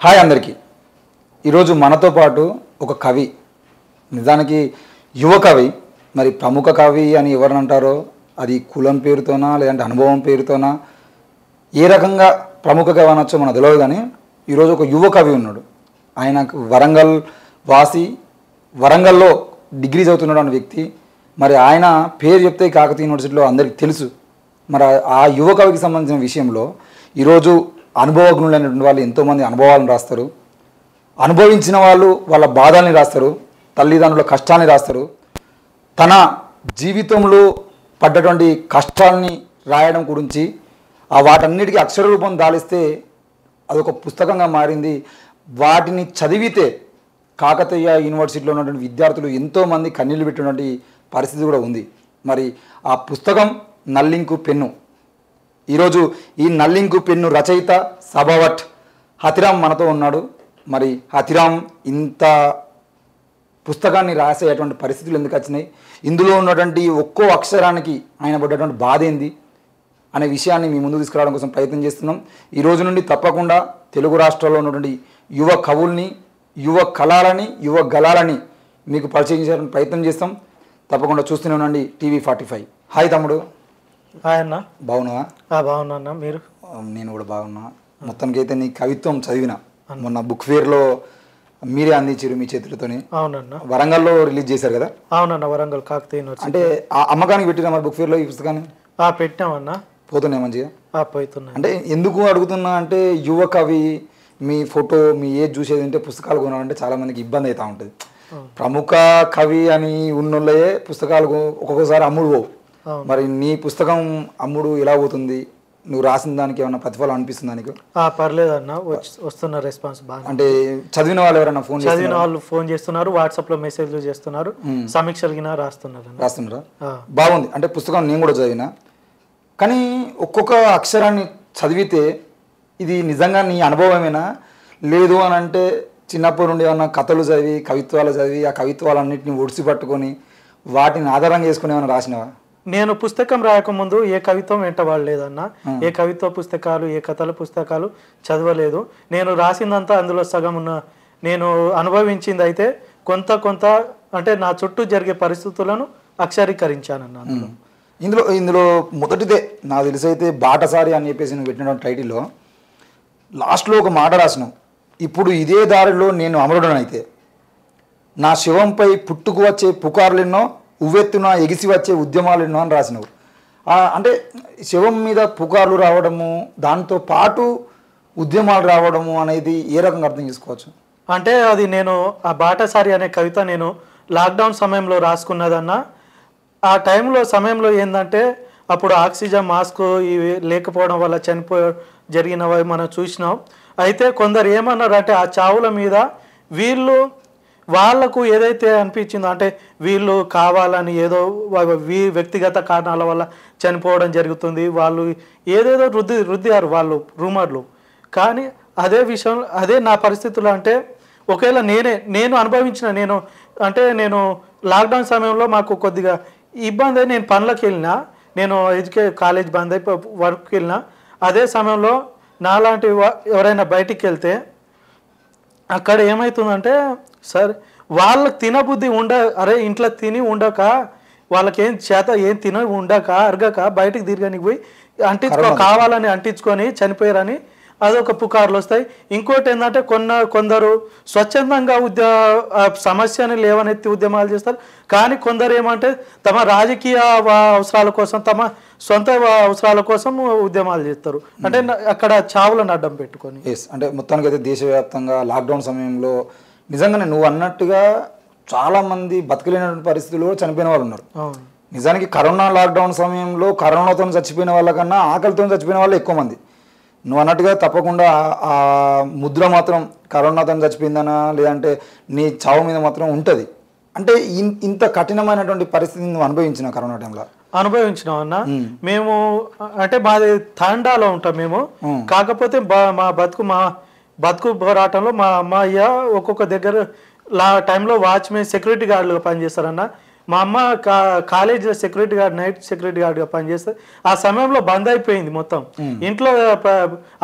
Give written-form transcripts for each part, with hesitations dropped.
Hi అందరికీ. ఈరోజు మనతో పాటు ఒక కవి, నిజానికి యువ కవి. మరి ప్రముఖ కవి అని ఎవరిని అంటారో అది కులం పేరుతోనా లేదంటే అనుభవం పేరుతోనా ఏ రకంగా ప్రముఖ కవి అనొచ్చో మనకు తెలియదు. కానీ ఈరోజు ఒక యువ కవి ఉన్నాడు. ఆయనకు వరంగల్ వాసి, వరంగల్లో డిగ్రీ చదువుతున్నాడు వ్యక్తి. మరి ఆయన పేరు చెప్తే కాకతీయ యూనివర్సిటీలో అందరికీ తెలుసు. మరి ఆ యువ కవికి సంబంధించిన విషయంలో ఈరోజు అనుభవజ్ఞులైనటువంటి వాళ్ళు ఎంతోమంది అనుభవాలను రాస్తారు. అనుభవించిన వాళ్ళు వాళ్ళ బాధల్ని రాస్తారు, తల్లిదండ్రుల కష్టాన్ని రాస్తారు. తన జీవితంలో పడ్డటువంటి కష్టాలని రాయడం గురించి వాటన్నిటికీ అక్షర రూపం దాలిస్తే అదొక పుస్తకంగా మారింది. వాటిని చదివితే కాకతీయ యూనివర్సిటీలో ఉన్నటువంటి విద్యార్థులు ఎంతోమంది కన్నీళ్ళు పెట్టినటువంటి పరిస్థితి కూడా ఉంది. మరి ఆ పుస్తకం నల్లింకు పెన్ను. ఈరోజు ఈ నల్లింకు పెన్ను రచయిత సభావట్ హతిరామ్ మనతో ఉన్నాడు. మరి హతిరామ్ ఇంత పుస్తకాన్ని రాసేటువంటి పరిస్థితులు ఎందుకు వచ్చినాయి, ఇందులో ఉన్నటువంటి ఒక్కో అక్షరానికి ఆయన పడ్డటువంటి బాధ ఏంది అనే విషయాన్ని మీ ముందు తీసుకురావడం కోసం ప్రయత్నం చేస్తున్నాం. ఈ రోజు నుండి తప్పకుండా తెలుగు రాష్ట్రాల్లో ఉన్నటువంటి యువ కవుల్ని, యువ కళలని, యువ గళాలని మీకు పరిచయం చేయడానికి ప్రయత్నం చేస్తాం. తప్పకుండా చూస్తూనే ఉండండి TV45. హాయ్ తమ్ముడు. హాయ్ అన్న. బాగున్నావా? బాగున్నా అన్న. మీరు? నేను కూడా బాగున్నా. మొత్తానికి అయితే నీ కవిత్వం చదివిన మొన్న బుక్ ఫేర్లో మీరే అందించారు మీ చేతులతోని. అవునన్న. వరంగల్లో రిలీజ్ చేశారు కదా? అవునన్న, వరంగల్ కాకతీయ యూనివర్సిటీ. అంటే అమ్మకానికి పెట్టినా మరి బుక్ ఫేర్లో ఈ పుస్తకాన్ని? పెట్టామన్న. పోతున్నాయి మంచిగా? పోతున్నా. అంటే ఎందుకు అడుగుతున్నా అంటే యువ కవి, మీ ఫోటో, మీ ఏజ్ చూసేది అంటే పుస్తకాలు కొనాలంటే చాలా మందికి ఇబ్బంది అవుతూ ఉంటుంది. ప్రముఖ కవి అని ఉన్నోళ్ళే పుస్తకాలు ఒక్కొక్కసారి అమ్ముడు పోవు. మరి నీ పుస్తకం అమ్ముడు ఎలా పోతుంది? నువ్వు రాసిన దానికి ఏమన్నా ప్రతిఫలం అనిపిస్తుందా నీకు? పర్లేదన్న, వస్తున్న రెస్పాన్స్ బాగా. అంటే చదివిన వాళ్ళు ఎవరైనా చదివిన వాళ్ళు ఫోన్ చేస్తున్నారు, వాట్సాప్ లో మెసేజ్లు చేస్తున్నారు, సమీక్షలు రాస్తున్నారా? బాగుంది. అంటే పుస్తకం నేను కూడా చదివినా, కానీ ఒక్కొక్క అక్షరాన్ని చదివితే ఇది నిజంగా నీ అనుభవమేనా లేదు అని అంటే చిన్నప్పటి నుండి ఏమన్నా కథలు చదివి, కవిత్వాలు చదివి, ఆ కవిత్వాలన్నింటినీ ఒడిసి పట్టుకొని వాటిని ఆధారంగా చేసుకుని ఏమైనా రాసినవా? నేను పుస్తకం రాయకముందు ఏ కవిత్వం వెంటబడలేదన్న. ఏ కవిత్వ పుస్తకాలు, ఏ కథల పుస్తకాలు చదవలేదు. నేను రాసిందంతా అందులో సగం ఉన్న, నేను అనుభవించింది అయితే కొంత అంటే నా చుట్టూ జరిగే పరిస్థితులను అక్షరీకరించానన్న. ఇందులో మొదటిదే నాకు తెలిసి అయితే బాటసారి అని చెప్పేసి నువ్వు పెట్టిన టైటిల్లో లాస్ట్లో ఒక మాట రాసినావు. ఇప్పుడు ఇదే దారిలో నేను అమరుడనైతే నా శివంపై పుట్టుకు వచ్చే పుకార్లెన్నో, ఉవ్వెత్తున ఎగిసి వచ్చే ఉద్యమాలు ఎన్నో అని రాసినావు. అంటే శివం మీద పుకార్లు రావడము, దాంతో పాటు ఉద్యమాలు రావడము అనేది ఏ రకంగా అర్థం చేసుకోవచ్చు? అంటే అది నేను ఆ బాటసారి అనే కవిత నేను లాక్డౌన్ సమయంలో రాసుకున్నదన్న. ఆ సమయంలో ఏంటంటే అప్పుడు ఆక్సిజన్ మాస్క్ ఇవి లేకపోవడం వల్ల జరిగినవి మనం చూసినాం. అయితే కొందరు ఏమన్నారంటే ఆ చావుల మీద వాళ్ళకు ఏదైతే అనిపించిందో, అంటే వీళ్ళు కావాలని ఏదో వ్యక్తిగత కారణాల వల్ల చనిపోవడం జరుగుతుంది, వాళ్ళు ఏదేదో రుద్దారు వాళ్ళు రూమర్లు. కానీ అదే విషయం, అదే నా పరిస్థితులు. అంటే ఒకవేళ నేను అనుభవించిన, నేను లాక్డౌన్ సమయంలో మాకు కొద్దిగా ఇబ్బంది అయి నేను పనులకు వెళ్ళినా, నేను కాలేజ్ బంద్ అయిపోయి వర్క్కి వెళ్ళినా, అదే సమయంలో నాలాంటి ఎవరైనా బయటికి వెళ్తే అక్కడ ఏమవుతుందంటే, సరే వాళ్ళకి తినబుద్ధి అరే ఇంట్లో తిని ఉండక, వాళ్ళకేం తిన ఉండక అరగక బయటికి తిరగనికి పోయి కావాలని అంటించుకొని చనిపోయారని అదొక పుకార్లు వస్తాయి. ఇంకోటి ఏంటంటే కొందరు స్వచ్ఛందంగా సమస్యని లేవనెత్తి ఉద్యమాలు చేస్తారు. కానీ కొందరు ఏమంటే తమ రాజకీయ అవసరాల కోసం, తమ సొంత అవసరాల కోసం ఉద్యమాలు చేస్తారు. అంటే అక్కడ చావులను అడ్డం పెట్టుకొని. అంటే మొత్తానికి అయితే దేశవ్యాప్తంగా లాక్డౌన్ సమయంలో నిజంగానే నువ్వు అన్నట్టుగా చాలామంది బతకలేనటువంటి పరిస్థితుల్లో చనిపోయిన వాళ్ళు ఉన్నారు. నిజానికి కరోనా లాక్డౌన్ సమయంలో కరోనాతో చచ్చిపోయిన వాళ్ళకన్నా ఆకలితో చచ్చిపోయిన వాళ్ళు ఎక్కువ మంది. నువ్వు అన్నట్టుగా తప్పకుండా ఆ ముద్ర మాత్రం కరోనాతో చచ్చిపోయిందనా లేదంటే నీ చావు మీద మాత్రం ఉంటుంది. అంటే ఇంత కఠినమైనటువంటి పరిస్థితిని నువ్వు అనుభవించిన కరోనా టైంలో? అనుభవించినాం అన్న. మేము అంటే మాది తాండాలో ఉంటాం మేము. కాకపోతే మా బతుకు పోరాటంలో మా అమ్మయ్య ఒక్కొక్క దగ్గర టైంలో వాచ్మెన్, సెక్యూరిటీ గార్డులుగా పనిచేస్తారన్న. మా అమ్మ కాలేజీలో సెక్యూరిటీ గార్డ్, నైట్ సెక్యూరిటీ గార్డ్గా పనిచేస్తే ఆ సమయంలో బంద్ అయిపోయింది మొత్తం. ఇంట్లో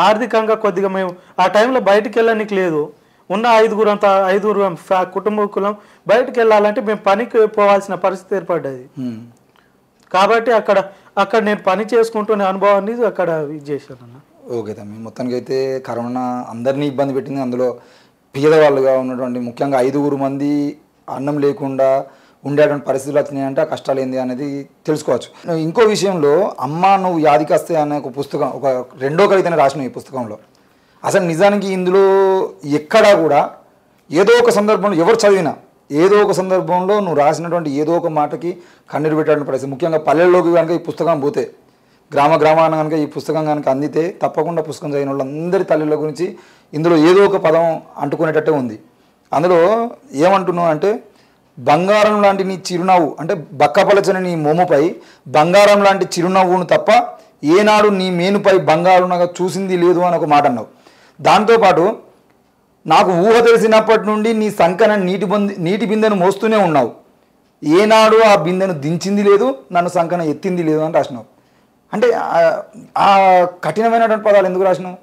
ఆర్థికంగా కొద్దిగా మేము ఆ టైంలో బయటికి వెళ్ళడానికి లేదు. ఉన్న ఐదుగురు కుటుంబకులం బయటకు వెళ్ళాలంటే మేము పనికి పోవాల్సిన పరిస్థితి ఏర్పడ్డది. కాబట్టి అక్కడ నేను పని చేసుకుంటున్న అనుభవాన్ని అక్కడ ఇది చేశాను అన్న. ఓకే తమ్మి, మొత్తానికి అయితే కరోనా అందరినీ ఇబ్బంది పెట్టింది. అందులో పేదవాళ్ళుగా ఉన్నటువంటి ముఖ్యంగా 5 మంది అన్నం లేకుండా ఉండేటువంటి పరిస్థితులు వచ్చినాయంటే ఆ కష్టాలు ఏంది అనేది తెలుసుకోవచ్చు. ఇంకో విషయంలో అమ్మ నువ్వు యాదికొస్తే అనే ఒక పుస్తకం, ఒక 2వ కవితని రాసిన ఈ పుస్తకంలో అసలు నిజానికి ఇందులో ఎక్కడా కూడా ఏదో ఒక సందర్భంలో ఎవరు చదివినా ఏదో ఒక సందర్భంలో నువ్వు రాసినటువంటి ఏదో ఒక మాటకి కన్నీరు పెట్టాలని పరిస్థితి. ముఖ్యంగా పల్లెల్లోకి కనుక ఈ పుస్తకం పోతే, గ్రామాన కనుక ఈ పుస్తకం కనుక అందితే తప్పకుండా పుస్తకం చదివిన వాళ్ళందరి తల్లిల గురించి ఇందులో ఏదో ఒక పదం అంటుకునేటట్టే ఉంది. అందులో ఏమంటున్నావు అంటే, బంగారం లాంటి నీ చిరునవ్వు అంటే బక్కపలచని నీ మోముపై బంగారం లాంటి చిరునవ్వును తప్ప ఏనాడు నీ మేనుపై బంగారునగా చూసింది లేదు అని ఒక మాట అన్నావు. దాంతోపాటు నాకు ఊహ తెలిసినప్పటి నుండి నీ సంకన నీటి బిందెను మోస్తూనే ఉన్నావు, ఏనాడు ఆ బిందెను దించింది లేదు, నన్ను సంకన ఎత్తింది లేదు అని రాసినావు. అంటే ఆ కఠినమైనటువంటి పదాలు ఎందుకు రాసినావు?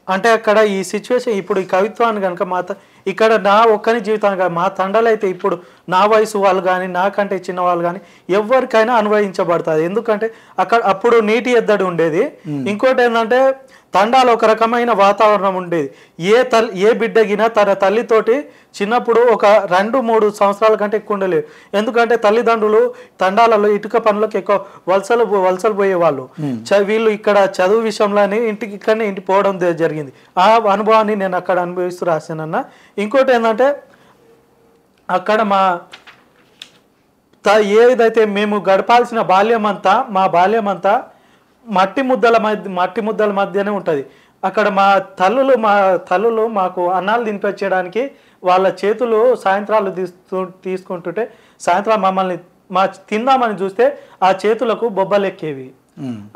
అంటే అక్కడ ఈ సిచ్యువేషన్ ఇప్పుడు ఈ కవిత్వాన్ని కనుక ఇక్కడ నా ఒక్కని జీవితాన్ని కాదు, మా తండాలు అయితే ఇప్పుడు నా వయసు వాళ్ళు కానీ నాకంటే చిన్న వాళ్ళు కానీ ఎవరికైనా అన్వయించబడుతుంది. ఎందుకంటే అప్పుడు నీటి ఎద్దడి ఉండేది. ఇంకోటి ఏంటంటే తండాలో ఒక రకమైన వాతావరణం ఉండేది. ఏ బిడ్డగినా తన తల్లితోటి చిన్నప్పుడు ఒక 2-3 సంవత్సరాల కంటే ఎక్కువ ఉండలేదు. ఎందుకంటే తల్లిదండ్రులు తండాలలో ఇటుక పనులకు ఎక్కువ వలసలు పోయేవాళ్ళు. వీళ్ళు ఇక్కడ చదువు విషయంలోనే ఇంటి పోవడం జరిగింది. ఆ అనుభవాన్ని నేను అక్కడ అనుభవిస్తూ రాశానన్న. ఇంకోటి ఏంటంటే అక్కడ ఏదైతే మేము గడపాల్సిన మా బాల్యం అంతా మట్టి ముద్దల మధ్యనే ఉంటుంది. అక్కడ మా తల్లులు మాకు అన్నాలు తినిపించడానికి వాళ్ళ చేతులు సాయంత్రాలు తీసుకుంటుంటే సాయంత్రం మమ్మల్ని తిందామని చూస్తే ఆ చేతులకు బొబ్బలు ఎక్కేవి.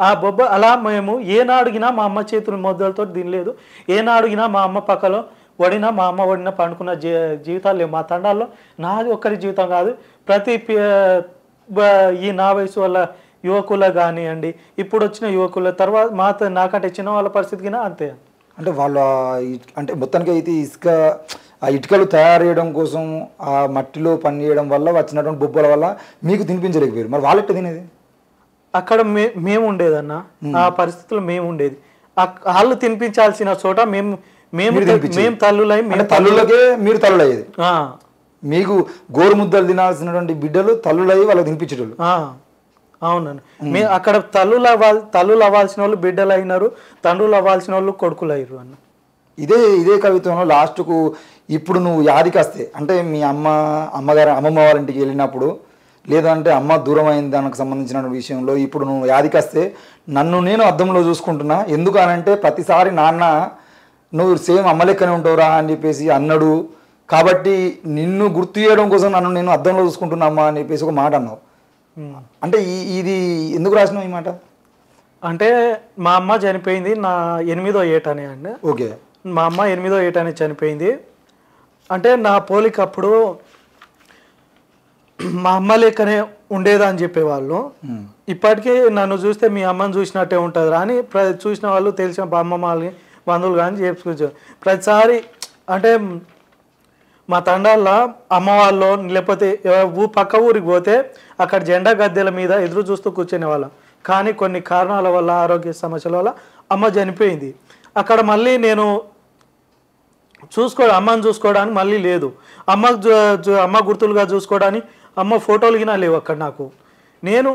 ఆ అలా మేము ఏనాడుగినా మా అమ్మ చేతుల ముద్దలతో తినలేదు. ఏనాడుగినా మా అమ్మ పక్కలో మా అమ్మ వడిన పండుకున్న జీవితాలు లేవు మా తండాల్లో. నాది ఒక్కరి జీవితం కాదు, ప్రతి ఈ నా వయసు వల్ల యువకుల కానివ్వండి, ఇప్పుడు వచ్చిన యువకుల తర్వాత నాకంటే చిన్న వాళ్ళ పరిస్థితికి అంతే. అంటే వాళ్ళ అంటే మొత్తానికి అయితే ఆ ఇటుకలు తయారు చేయడం కోసం ఆ మట్టిలో పని చేయడం వల్ల వచ్చినటువంటి బొబ్బల వల్ల మీకు తినిపించలేకపోయారు. మరి వాళ్ళెట్ట తినేది? అక్కడ మేము ఉండేదన్న, ఆ పరిస్థితుల్లో మేము ఉండేది. వాళ్ళు తినిపించాల్సిన చోట మేము తల్లులకే మీరు తల్లులయ్యేది. మీకు గోరుముద్దలు తినాల్సినటువంటి బిడ్డలు తల్లులయ్యి వాళ్ళకి తినిపించేటోళ్ళు. అవునండి. అక్కడ తల్లులు అవ్వాల్సిన వాళ్ళు బిడ్డలు అయినారు, తండ్రులు అవ్వాల్సిన వాళ్ళు కొడుకులు అయ్యారు అన్న. ఇదే కవిత్వంలో లాస్ట్కు ఇప్పుడు నువ్వు యాదికొస్తే అంటే మీ అమ్మమ్మ వాళ్ళ ఇంటికి వెళ్ళినప్పుడు లేదంటే అమ్మ దూరం అయిన దానికి సంబంధించిన విషయంలో ఇప్పుడు నువ్వు యాదికొస్తే నన్ను నేను అద్దంలో చూసుకుంటున్నా. ఎందుకు అనంటే ప్రతిసారి నాన్న నువ్వు సేమ్ అమ్మ లెక్కనే ఉంటావురా అని చెప్పేసి అన్నాడు, కాబట్టి నిన్ను గుర్తు చేయడం కోసం నన్ను నేను అద్దంలో చూసుకుంటున్నామ్మా అని చెప్పేసి ఒక మాట అన్నావు. అంటే ఇది ఎందుకు రాసినావు ఈ మాట? అంటే మా అమ్మ చనిపోయింది నా 8వ ఏటనే అండి. ఓకే, మా అమ్మ 8వ ఏటనే చనిపోయింది. అంటే నా పోలిక అప్పుడు మా అమ్మ లెక్కనే ఉండేదని చెప్పేవాళ్ళు. ఇప్పటికీ నన్ను చూస్తే మీ అమ్మని చూసినట్టే ఉంటుంది అని చూసిన వాళ్ళు తెలిసిన అమ్మమ్మ వాళ్ళని బంధువులు కానీ చెప్పుకోవచ్చు. ప్రతిసారి అంటే మా తండాల్లో అమ్మ వాళ్ళు లేకపోతే పక్క ఊరికి పోతే అక్కడ జెండా గద్దెల మీద ఎదురు చూస్తూ కూర్చునే వాళ్ళం. కానీ కొన్ని కారణాల వల్ల, ఆరోగ్య సమస్యల వల్ల అమ్మ చనిపోయింది. అక్కడ మళ్ళీ నేను అమ్మని చూసుకోవడానికి మళ్ళీ లేదు. అమ్మ గుర్తులుగా చూసుకోవడానికి అమ్మ ఫోటోలు గినా లేవు అక్కడ నాకు. నేను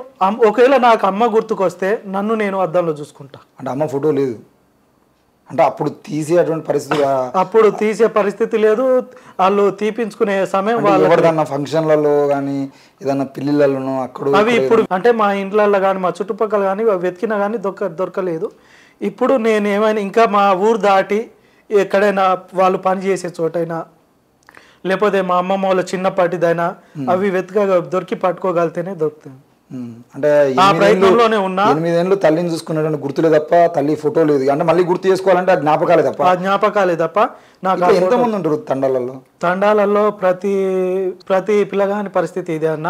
ఒకవేళ నాకు అమ్మ గుర్తుకొస్తే నన్ను నేను అద్దంలో చూసుకుంటా. అంటే అమ్మ ఫోటో లేదు అంటే అప్పుడు తీసే పరిస్థితి లేదు. వాళ్ళు తీపించుకునే సమయం వాళ్ళు ఫంక్షన్లలో కానీ ఏదన్నా పిల్లలను అక్కడ అవి ఇప్పుడు అంటే మా ఇంట్లలో కానీ మా చుట్టుపక్కల కానీ వెతికినా కానీ దొరకలేదు. ఇప్పుడు నేను ఏమైనా ఇంకా మా ఊరు దాటి ఎక్కడైనా వాళ్ళు పని చేసే చోటైనా లేకపోతే మా అమ్మమ్మ వాళ్ళ చిన్నపాటిదైనా అవి దొరికి పట్టుకోగలితేనే దొరుకుతాయి. అంటే ఆ ప్రయత్నంలోనే ఉన్నా. 8 ఏళ్ళు తల్లిని చూసుకున్నటువంటి గుర్తులే తప్ప తల్లి ఫోటో లేదు. అంటే మళ్ళీ గుర్తు చేసుకోవాలంటే జ్ఞాపకాలే తప్ప నాకు ఎంతమంది ఉంటారు తండాలలో? తండాలలో ప్రతి పిల్లగాని పరిస్థితి ఇదే అన్న.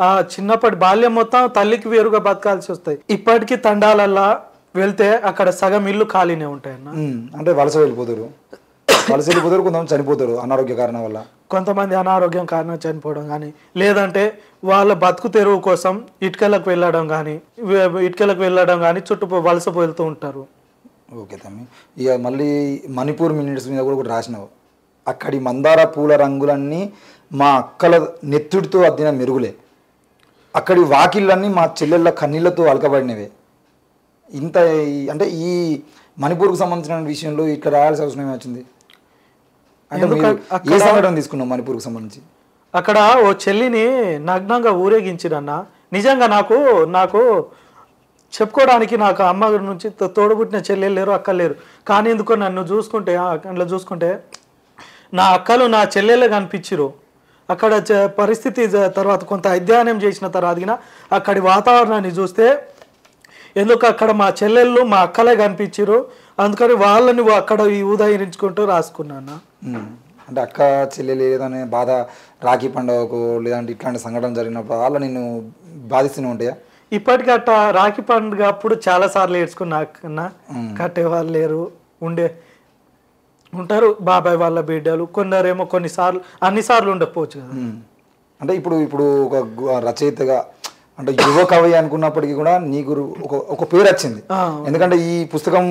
ఆ చిన్నప్పటి బాల్యం మొత్తం తల్లికి వేరుగా బతకాల్సి వస్తాయి. ఇప్పటికీ తండాలల్లా వెళ్తే అక్కడ సగం ఇల్లు ఖాళీనే ఉంటాయన్న. అంటే వలస వెళ్ళిపోతారు, కొంతమంది చనిపోతారు అనారోగ్య కారణం వల్ల. కొంతమంది అనారోగ్యం కారణం చనిపోవడం కానీ, లేదంటే వాళ్ళ బతుకు తెరువు కోసం ఇటుకలకు వెళ్ళడం కానీ చుట్టూ వలస వెళ్తూ ఉంటారు. ఓకే తమ్మి, ఇక మళ్ళీ మణిపూర్ మినిట్స్ మీద కూడా రాసినావు, అక్కడి మందార పూల రంగులన్నీ మా అక్కల నెత్తుడితో అద్దిన మెరుగులే, అక్కడి వాకిళ్ళన్నీ మా చెల్లెళ్ళ కన్నీళ్లతో అలకబడినవే. ఇంత అంటే ఈ మణిపూర్కు సంబంధించిన విషయంలో ఇట్లా రాయాల్సిన అవసరం ఏమొచ్చింది? అంటే ఏ సంఘటన తీసుకున్నాం మణిపూర్కు సంబంధించి? అక్కడ ఓ చెల్లిని నగ్నంగా ఊరేగించిరన్న. నిజంగా నాకు చెప్పుకోవడానికి నాకు అమ్మ నుంచి తోడుబుట్టిన చెల్లెలు లేరు, అక్కలు లేరు. కానీ ఎందుకో నన్ను చూసుకుంటే అట్లా చూసుకుంటే నా అక్కలు నా చెల్లెళ్ళే కనిపించిరు. అక్కడ పరిస్థితి తర్వాత కొంత అధ్యయనం చేసిన తర్వాత అక్కడి వాతావరణాన్ని చూస్తే ఎందుకు అక్కడ మా చెల్లెళ్ళు మా అక్కలే కనిపించారు, అందుకని వాళ్ళని అక్కడ ఉదయించుకుంటూ రాసుకున్నాను. అంటే అక్క చెల్లెలు ఏదనే బాధ రాఖీ పండుగకు లేదంటే ఇట్లాంటి సంఘటన జరిగినప్పుడు వాళ్ళ నిన్ను బాధిస్తూనే ఉంటాయా? ఇప్పటికీ అట్ట రాఖీ పండుగ అప్పుడు చాలా సార్లు ఏడ్చుకున్నా, కట్టేవాళ్ళు లేరు, ఉంటారు బాబాయ్ వాళ్ళ బిడ్డలు, కొందరేమో కొన్నిసార్లు అన్నిసార్లు ఉండకపోవచ్చు కదా. అంటే ఇప్పుడు ఒక రచయితగా అంటే యువ కవి అనుకున్నప్పటికీ కూడా నీకు ఒక పేరు వచ్చింది. ఎందుకంటే ఈ పుస్తకం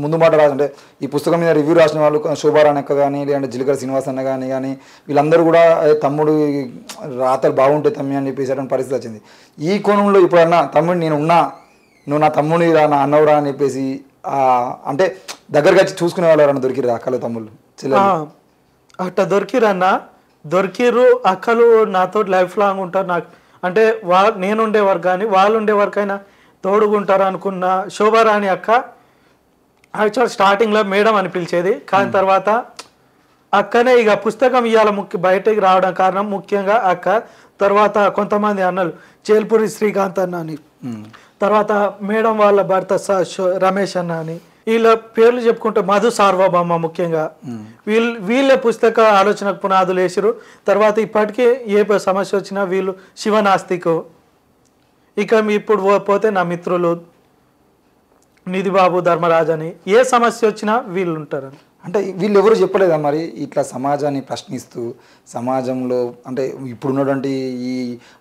ముందు మాట అంటే ఈ పుస్తకం మీద రివ్యూ రాసిన వాళ్ళు శోభారాణి అక్క కానీ లేదంటే జిలకర శ్రీనివాస్ అన్న కానీ వీళ్ళందరూ కూడా తమ్ముడు రాతలు బాగుంటాయి తమ్మి అని చెప్పేసి పరిస్థితి వచ్చింది. ఈ కోణంలో ఇప్పుడన్నా తమ్ముడు నేను ఉన్నా, నువ్వు నా తమ్ముని రా నా అన్నవురా అని చెప్పేసి అంటే దగ్గరగా వచ్చి చూసుకునే వాళ్ళు ఎవరన్నా దొరికిరు అక్కలు తమ్ముళ్ళు చెల్లెలు? అట్ట దొరికిర్రు అక్కలు నాతో లైఫ్ లాంగ్ ఉంటారు. నాకు అంటే నేను ఉండేవారు కానీ వాళ్ళు ఉండేవారికైనా తోడుగుంటారు అనుకున్న శోభారాణి అక్క యాక్చువల్ స్టార్టింగ్లో మేడం అని పిలిచేది, కానీ తర్వాత అక్కనే ఇక పుస్తకం ఇవాళ బయటకు రావడం కారణం ముఖ్యంగా అక్క. తర్వాత కొంతమంది అన్నలు చేల్పూరి శ్రీకాంత్ అన్న అని, తర్వాత మేడం వాళ్ళ భర్త రమేష్ అన్న అని, వీళ్ళ పేర్లు చెప్పుకుంటే మధు సార్వభౌమ ముఖ్యంగా వీళ్ళే పుస్తక ఆలోచనకు పునాదులు వేసిరు. తర్వాత ఇప్పటికే ఏ సమస్య వచ్చినా వీళ్ళు శివనాస్తికు. ఇక ఇప్పుడు పోతే నా మిత్రులు నిధిబాబు ధర్మరాజ్ అని, ఏ సమస్య వచ్చినా వీళ్ళు ఉంటారు. అంటే వీళ్ళు ఎవరు చెప్పలేదా మరి ఇట్లా సమాజాన్ని ప్రశ్నిస్తూ సమాజంలో అంటే ఇప్పుడున్నటువంటి ఈ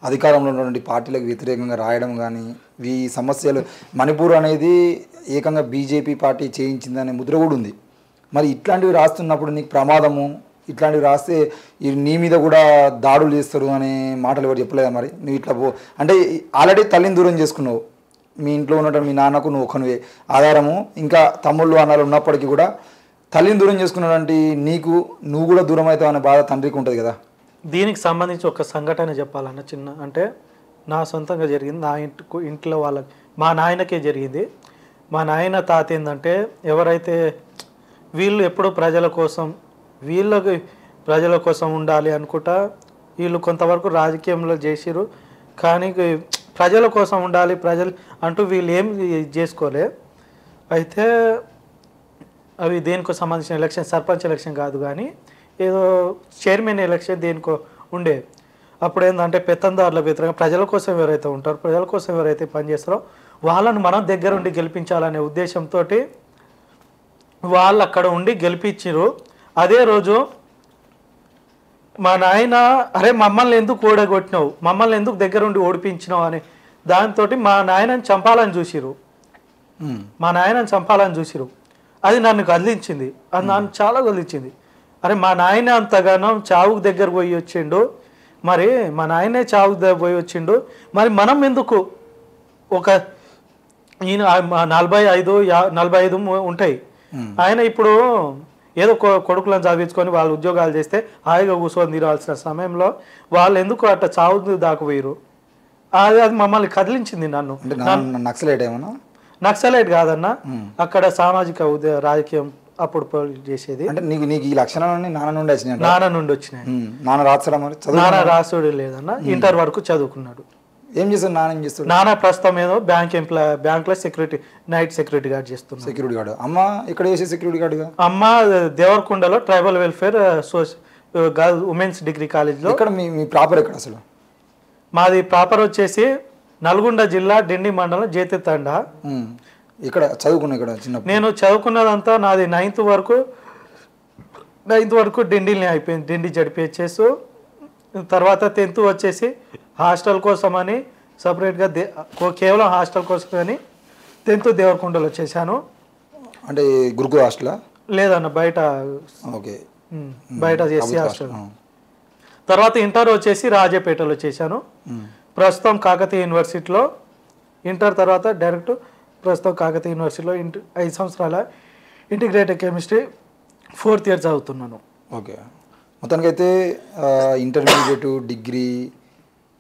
అధికారంలో ఉన్నటువంటి పార్టీలకు వ్యతిరేకంగా రాయడం కానీ ఈ సమస్యలు మణిపూర్ అనేది ఏకంగా బీజేపీ పార్టీ చేయించిందనే ముద్ర కూడా ఉంది. మరి ఇట్లాంటివి రాస్తున్నప్పుడు నీకు ప్రమాదము, ఇట్లాంటివి రాస్తే నీ మీద కూడా దాడులు చేస్తారు అనే మాటలు ఎవరు చెప్పలేదా? మరి నువ్వు ఇట్లా అంటే ఆల్రెడీ తల్లిని దూరం చేసుకున్నావు, మీ ఇంట్లో ఉన్నటువంటి మీ నాన్నకు నువ్వు ఒకనివే ఆధారము, ఇంకా తమ్ముళ్ళు అన్నలు ఉన్నప్పటికీ కూడా తల్లిని దూరం చేసుకున్నటువంటి నీకు నువ్వు కూడా దూరం అవుతావు అనే బాధ తండ్రికి ఉంటుంది కదా. దీనికి సంబంధించి ఒక సంఘటన చెప్పాలన్న చిన్న, అంటే నా సొంతంగా జరిగింది, నా ఇంట్లో వాళ్ళకి మా నాయనకే జరిగింది. మా నాయన తాత ఏంటంటే ఎవరైతే వీళ్ళు ఎప్పుడూ ప్రజల కోసం ఉండాలి అనుకుంటా వీళ్ళు కొంతవరకు రాజకీయంలో చేసిరు, కానీ ప్రజల కోసం ఉండాలి ప్రజలు అంటూ వీళ్ళు ఏం చేసుకోలే. అయితే అవి దేనికో సంబంధించిన ఎలక్షన్, సర్పంచ్ ఎలక్షన్ కాదు కానీ ఏదో చైర్మన్ ఎలక్షన్ దేనికో ఉండే. అప్పుడు ఏంటంటే పెత్తందారుల వ్యతిరేకంగా ప్రజల కోసం ఎవరైతే ఉంటారో, ప్రజల కోసం ఎవరైతే పనిచేస్తారో వాళ్ళను మనం దగ్గరుండి గెలిపించాలనే ఉద్దేశంతో వాళ్ళు అక్కడ ఉండి గెలిపించారు. అదే రోజు మా నాయన అరే మమ్మల్ని ఎందుకు ఓడగొట్టినావు, మమ్మల్ని ఎందుకు దగ్గరుండి ఓడిపించినావు అని దాంతో మా నాయనని చంపాలని చూసిరు. అది నన్ను కదిలించింది, అది నన్ను చాలా కదిలించింది. అరే మా నాయన అంతగానో చావుకు దగ్గర పోయి వచ్చిండు, మరి మా నాయనే చావుకు దగ్గర పోయి వచ్చిండు, మరి మనం ఎందుకు ఒక ఈయన 45 ఉంటాయి, ఆయన ఇప్పుడు ఏదో కొడుకులను చదివించుకొని వాళ్ళు ఉద్యోగాలు చేస్తే హాయిగా కూర్చొని తీరాల్సిన సమయంలో వాళ్ళు ఎందుకు అట్లా చావు దాకపోయారు. అది మమ్మల్ని కదిలించింది. నక్సలైట్ కాదన్న, అక్కడ సామాజిక రాజకీయం అప్పుడు చేసేది. అంటే నీకు ఈ లక్షణాలన్నీ నాన్న నుండి వచ్చినాయి. నాన్న రాసుడు లేదన్న, ఇంటర్ వరకు చదువుకున్నాడు. ఏం చేస్తాడు నాన్న? నాన్న ప్రస్తుతం ఏదో బ్యాంక్లో నైట్ సెక్యూరిటీ గార్డ్ చేస్తున్నాడు. Security guard. అమ్మ ఇక్కడ చేసే సెక్యూరిటీ గార్డ్గా? అమ్మ దేవరకొండలో ట్రైబల్ వెల్ఫేర్ ఉమెన్స్ డిగ్రీ కాలేజ్లో. ఇక్కడ మీ ప్రాపర్ ఎక్కడ అసలు? మాది ప్రాపర్ వచ్చేసి నల్గొండ జిల్లా డిండి మండలం జేతితండ. ఇక్కడ చదువుకున్నా ఇక్కడ చిన్న నేను చదువుకున్నదంతా నాది 9th వరకు డిండిని అయిపోయింది, డిండి జడిపిహెచ్ఎస్. తర్వాత 10th వచ్చేసి హాస్టల్ కోసం అని సపరేట్గా కేవలం హాస్టల్ కోసం అని 10th దేవరకొండలో చేశాను. అంటే గురుకుల హాస్టలా? లేదన్న బయట, ఓకే, బయట చేసి హాస్టల్. తర్వాత ఇంటర్ వచ్చేసి రాజపేటలో చేశాను. ప్రస్తుతం కాకతీయ యూనివర్సిటీలో ఇంటర్ తర్వాత డైరెక్ట్ ప్రస్తుతం కాకతీయ యూనివర్సిటీలో 5 సంవత్సరాల ఇంటిగ్రేటెడ్ కెమిస్ట్రీ 4th ఇయర్ చదువుతున్నాను. ఓకే, మొత్తానికైతే ఇంటర్మీడియట్ డిగ్రీ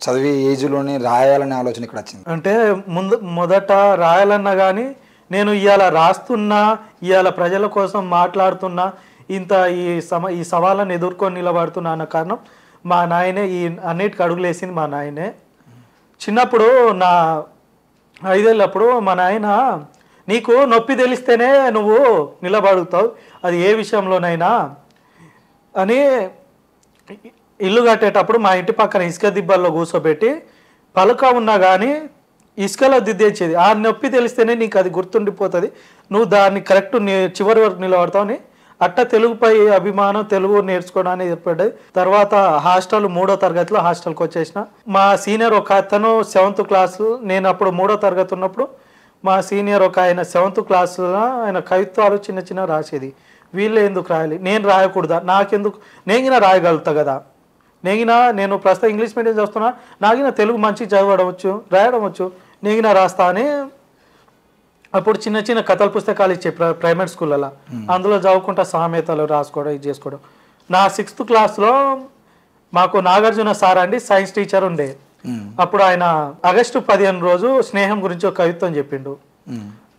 చదివే ఏజ్లోనే రాయాలనే ఆలోచన ఇక్కడ వచ్చింది. అంటే మొదట రాయాలన్నా కానీ నేను ఇవాళ రాస్తున్నా, ఇవాళ ప్రజల కోసం మాట్లాడుతున్నా, ఇంత ఈ సవాళ్ళను ఎదుర్కొని నిలబడుతున్నా అన్న కారణం మా నాయనే. ఈ అన్నిటికి అడుగులేసింది మా నాయనే. చిన్నప్పుడు నా 5 ఏళ్ళప్పుడు మా నాయన, నీకు నొప్పి తెలిస్తేనే నువ్వు నిలబడుతావు, అది ఏ విషయంలోనైనా అని ఇల్లు కట్టేటప్పుడు మా ఇంటి పక్కన ఇసుక దిబ్బల్లో కూర్చోబెట్టి పలుక ఉన్నా కానీ ఇసుకలో దిద్దేసేది. ఆ నొప్పి తెలిస్తేనే నీకు అది గుర్తుండిపోతుంది, నువ్వు దాన్ని కరెక్ట్ చివరి వరకు నిలబడతావు అని. అట్ట తెలుగుపై అభిమానం, తెలుగు నేర్చుకోవడానికి ఏర్పడ్డది. తర్వాత హాస్టల్ 3వ తరగతిలో హాస్టల్కి వచ్చేసిన. మా సీనియర్ ఒక అతను 7th క్లాసు, నేను అప్పుడు 3వ తరగతి ఉన్నప్పుడు మా సీనియర్ ఒక ఆయన 7th క్లాసులో ఆయన కవిత్వాలు చిన్న చిన్న రాసేది. వీళ్ళే ఎందుకు రాయాలి, నేను రాయకూడదా, నాకెందుకు, నేగినా రాయగలుగుతా కదా, నేను ప్రస్తుతం ఇంగ్లీష్ మీడియం చదువుతున్నా, నాగిన తెలుగు మంచి చదవడం వచ్చు, రాయడం వచ్చు, నేగినా రాస్తా అని అప్పుడు చిన్న చిన్న కథల పుస్తకాలు ఇచ్చే ప్రైమరీ స్కూళ్ళలో, అందులో చదువుకుంటా సామెతలు రాసుకోవడం, ఇది చేసుకోవడం. నా 6th క్లాస్లో మాకు నాగార్జున సార్ అండి సైన్స్ టీచర్ ఉండే. అప్పుడు ఆయన ఆగస్టు 15 రోజు స్నేహం గురించి ఒక కవిత్వం చెప్పిండు.